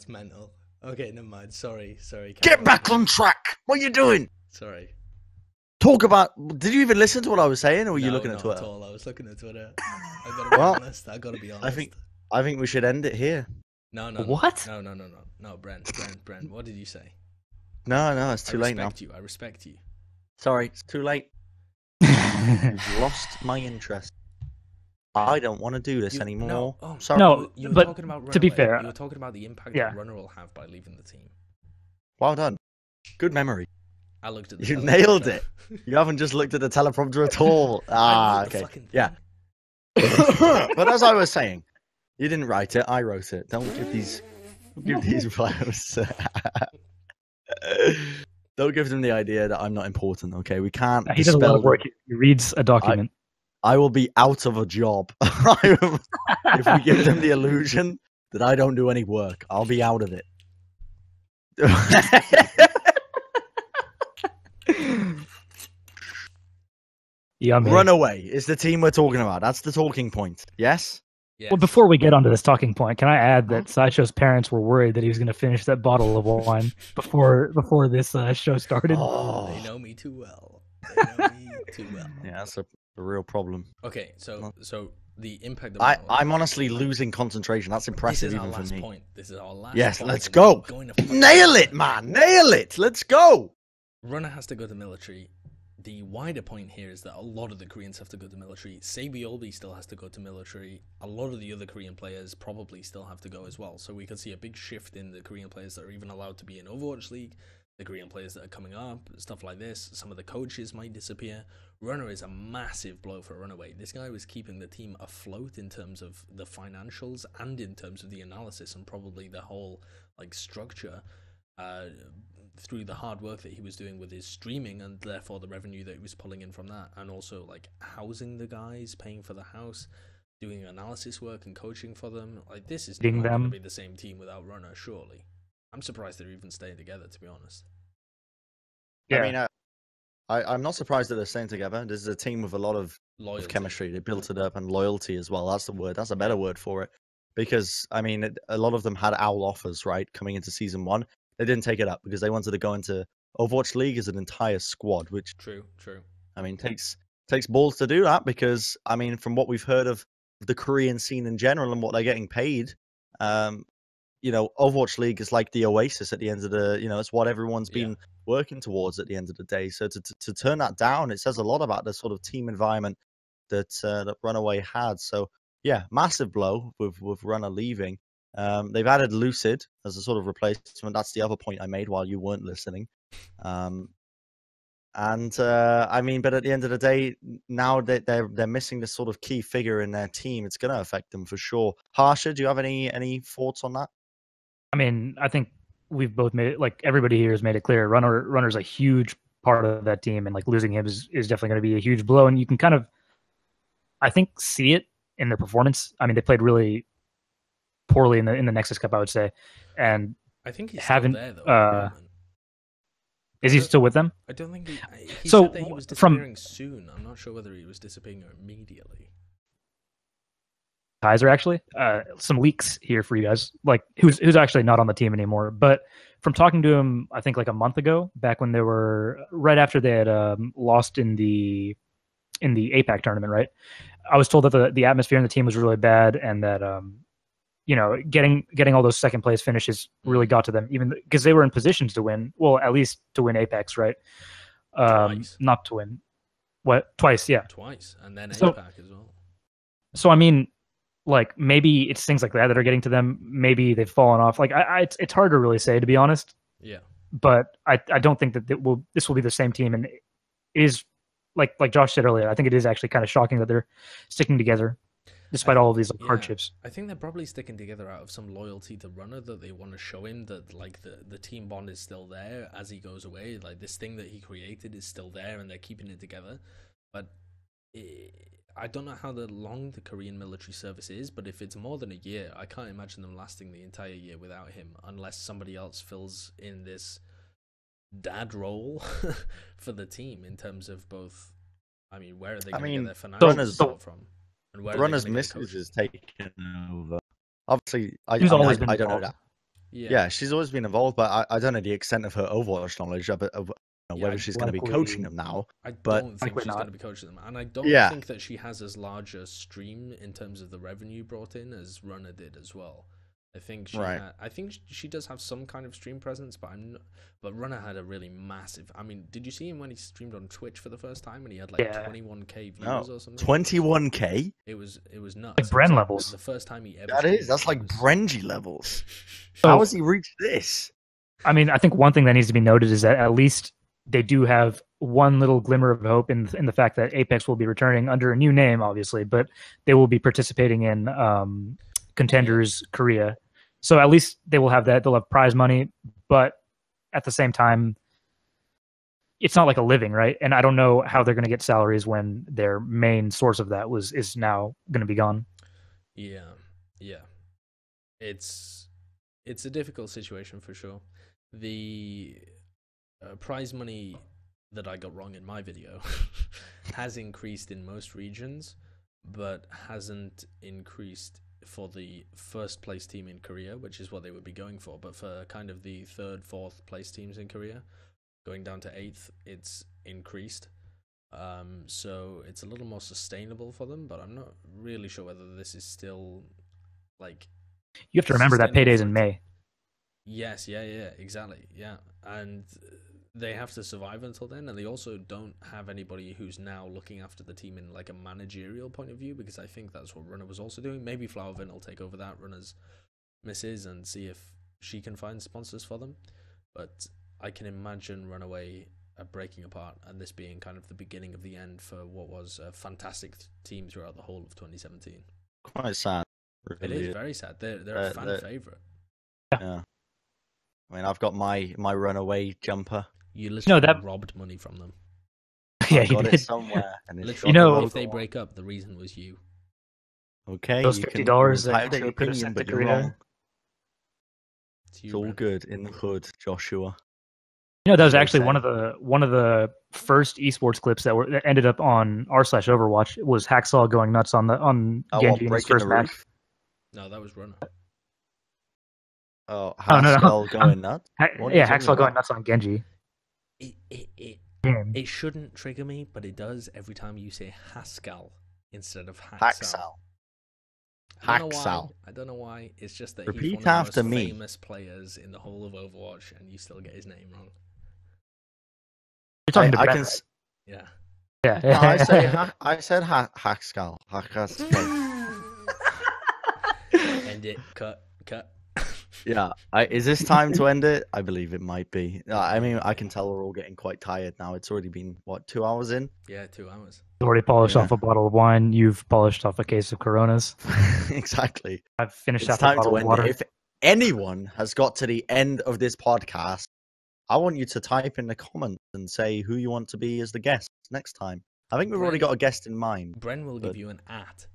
mental. Okay, never mind. Sorry. Get back on track! What are you doing? Sorry. Talk about. Did you even listen to what I was saying, or were you looking at Twitter? Not at all. I was looking at Twitter. I gotta be honest. I think we should end it here. No. What? No. Bren. What did you say? No, it's too late now. I respect you. Sorry, it's too late. You've lost my interest. I don't want to do this anymore. Sorry. No, you were but talking about Runaway. to be fair, you were talking about the impact that Runner will have by leaving the team. Well done. Good memory. I looked at the You nailed it. You haven't just looked at the teleprompter at all. Okay. Yeah. But as I was saying, you didn't write it. I wrote it. Don't give these players. Don't give them the idea that I'm not important. Okay, we can't. He does a lot of work. He reads a document. I will be out of a job if we give them the illusion that I don't do any work. I'll be out of it. Yummy. Runaway is the team we're talking about. That's the talking point. Yes? Yes. Well, before we get onto this talking point, can I add that Sideshow's parents were worried that he was going to finish that bottle of wine before this show started? Oh. They know me too well. Yeah, that's a real problem. Okay, so the impact of I'm honestly losing concentration. That's impressive even for me. Point. This is our last yes, point. Let's go. Nail it, man. Nail it. Let's go. Runner has to go to military. The wider point here is that a lot of the Koreans have to go to military. Sabiolbi still has to go to military. A lot of the other Korean players probably still have to go as well. So we could see a big shift in the Korean players that are even allowed to be in Overwatch League, the Korean players that are coming up, stuff like this. Some of the coaches might disappear. Runner is a massive blow for Runaway. This guy was keeping the team afloat in terms of the financials and in terms of the analysis and probably the whole structure. Through the hard work that he was doing with his streaming and therefore the revenue that he was pulling in from that, and also housing the guys, paying for the house, doing analysis work and coaching for them. This is not going to be the same team without Runner, surely. I'm surprised they're even staying together, to be honest. Yeah. I mean, I'm not surprised that they're staying together. This is a team with a lot of chemistry. They built it up, and loyalty as well. That's the word. That's a better word for it. Because, I mean, a lot of them had OWL offers, right, coming into Season 1. They didn't take it up because they wanted to go into Overwatch League as an entire squad, which true. I mean, takes balls to do that because, I mean, from what we've heard of the Korean scene in general and what they're getting paid, Overwatch League is like the oasis at the end of the, it's what everyone's been working towards at the end of the day. So to turn that down, it says a lot about the sort of team environment that Runaway had. So yeah, massive blow with Runner leaving. They've added Lucid as a sort of replacement. That's the other point I made while you weren't listening. I mean, but at the end of the day, now that they're missing this sort of key figure in their team, it's going to affect them for sure. Harsha, do you have any thoughts on that? I mean, I think we've both made it, everybody here has made it clear. Runner's a huge part of that team, and losing him is definitely going to be a huge blow. And you can kind of, I think, see it in their performance. I mean, they played really poorly in the Nexus Cup, I would say, and I think he's haven't. still there though. At the moment. Is he still with them? I don't think he So, said that he was disappearing soon. I'm not sure whether he was disappearing immediately. Kaiser, actually, some leaks here for you guys. Like, who's actually not on the team anymore, but from talking to him, I think like a month ago, back when they were right after they had lost in the APAC tournament, right? I was told that the atmosphere in the team was really bad, and that getting all those second place finishes really got to them, even because they were in positions to win. Well, at least to win Apex, right? Twice. Not to win. What? Twice, yeah. Twice, and then So- APAC as well. So I mean, like maybe it's things like that are getting to them. Maybe they've fallen off. Like it's hard to really say, to be honest. Yeah. But I don't think that this will be the same team, and it is like Josh said earlier. I think it is actually kind of shocking that they're sticking together despite all of these hardships. I think they're probably sticking together out of some loyalty to Runner, that they want to show him that like the team bond is still there as he goes away. Like this thing that he created is still there, and they're keeping it together. But I don't know how long the Korean military service is, but if it's more than a year, I can't imagine them lasting the entire year without him, unless somebody else fills in this dad role for the team in terms of both. I mean, where are they going to get their financial support from? And where Runner's missus is taken over. Obviously, I She's always don't been know involved. that. Yeah. She's always been involved, but I don't know the extent of her Overwatch knowledge of whether she's going to be likely- coaching them now. I but- don't think Likely she's not. going to be coaching them, and I don't Yeah. think that she has as large a stream in terms of the revenue brought in as Runner did as well. I think she Right. I think she does have some kind of stream presence, but but Runner had a really massive. I mean, did you see him when he streamed on Twitch for the first time and he had like Yeah. 21k views No, or something? 21k. It was nuts. Like It was Bren levels. The first time he ever. That streamed, is. That's it like was- Brengy levels. So- How has he reached this? I mean, I think one thing that needs to be noted is that at least they do have one little glimmer of hope in the fact that Apex will be returning under a new name, obviously, but they will be participating in Contenders Korea. So at least they will have that. They'll have prize money, but at the same time, it's not like a living, right? And I don't know how they're going to get salaries when their main source of that is now going to be gone. Yeah. It's a difficult situation for sure. The prize money that I got wrong in my video has increased in most regions, but hasn't increased for the first place team in Korea, which is what they would be going for. But for kind of the third, fourth place teams in Korea, going down to 8th, it's increased. So it's a little more sustainable for them, but I'm not really sure whether this is still like. You have to remember that payday's in May. Yes, yeah, exactly, yeah. And they have to survive until then, and they also don't have anybody who's now looking after the team in like a managerial point of view, because I think that's what Runner was also doing. Maybe Flowervin will take over that Runner's misses and see if she can find sponsors for them. But I can imagine Runaway breaking apart, and this being kind of the beginning of the end for what was a fantastic team throughout the whole of 2017. Quite sad. It is very sad. They're a fan favorite. Yeah. I mean, I've got my Runaway jumper. You literally that- robbed money from them. Yeah, I you got it did. somewhere. And it's Literally, You know- if they break up, the reason was you. okay, Those you can $50 that have you your could have opinion, sent to but you're Korea. wrong. It's you, It's all Bren. good in the hood, Joshua. That was They actually say. one of the first esports clips that ended up on r/Overwatch was Hacksaw going nuts on Genji in his breaking first the match. roof? No, that was Runner. Oh, Oh, no. Haskell going nuts? What are you talking Hacksaw going about? nuts on Genji. It shouldn't trigger me, but it does every time you say Haskell instead of Hacksal. Hacksal. I don't know why. It's just that Repeat he's one of the after most me. famous players in the whole of Overwatch, and you still get his name wrong. You're talking to I Bren, can. right? Yeah. Yeah. No, I said Haskell. End it. Cut. Yeah. Is this time to end it? I believe it might be. I mean, I can tell we're all getting quite tired now. It's already been, 2 hours in? Yeah, 2 hours. You've already polished Yeah. off a bottle of wine. You've polished off a case of Coronas. Exactly. I've finished It's off a time bottle to of end water. it. If anyone has got to the end of this podcast, I want you to type in the comments and say who you want to be as the guest next time. I think we've already got a guest in mind. Bren will give But- you an at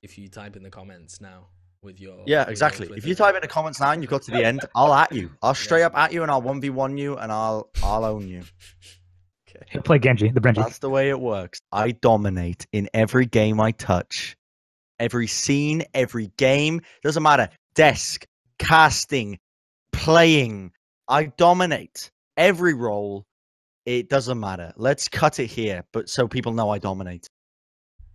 if you type in the comments now with your Yeah, exactly. If you type in the comments now and you got to the end, I'll at you. I'll straight up at you and I'll 1v1 you and I'll own you. Okay. Play Genji, the Brenji. That's the way it works. I dominate in every game I touch. Every scene, every game. Doesn't matter. Desk, casting, playing. I dominate every role. It doesn't matter. Let's cut it here, but so people know I dominate.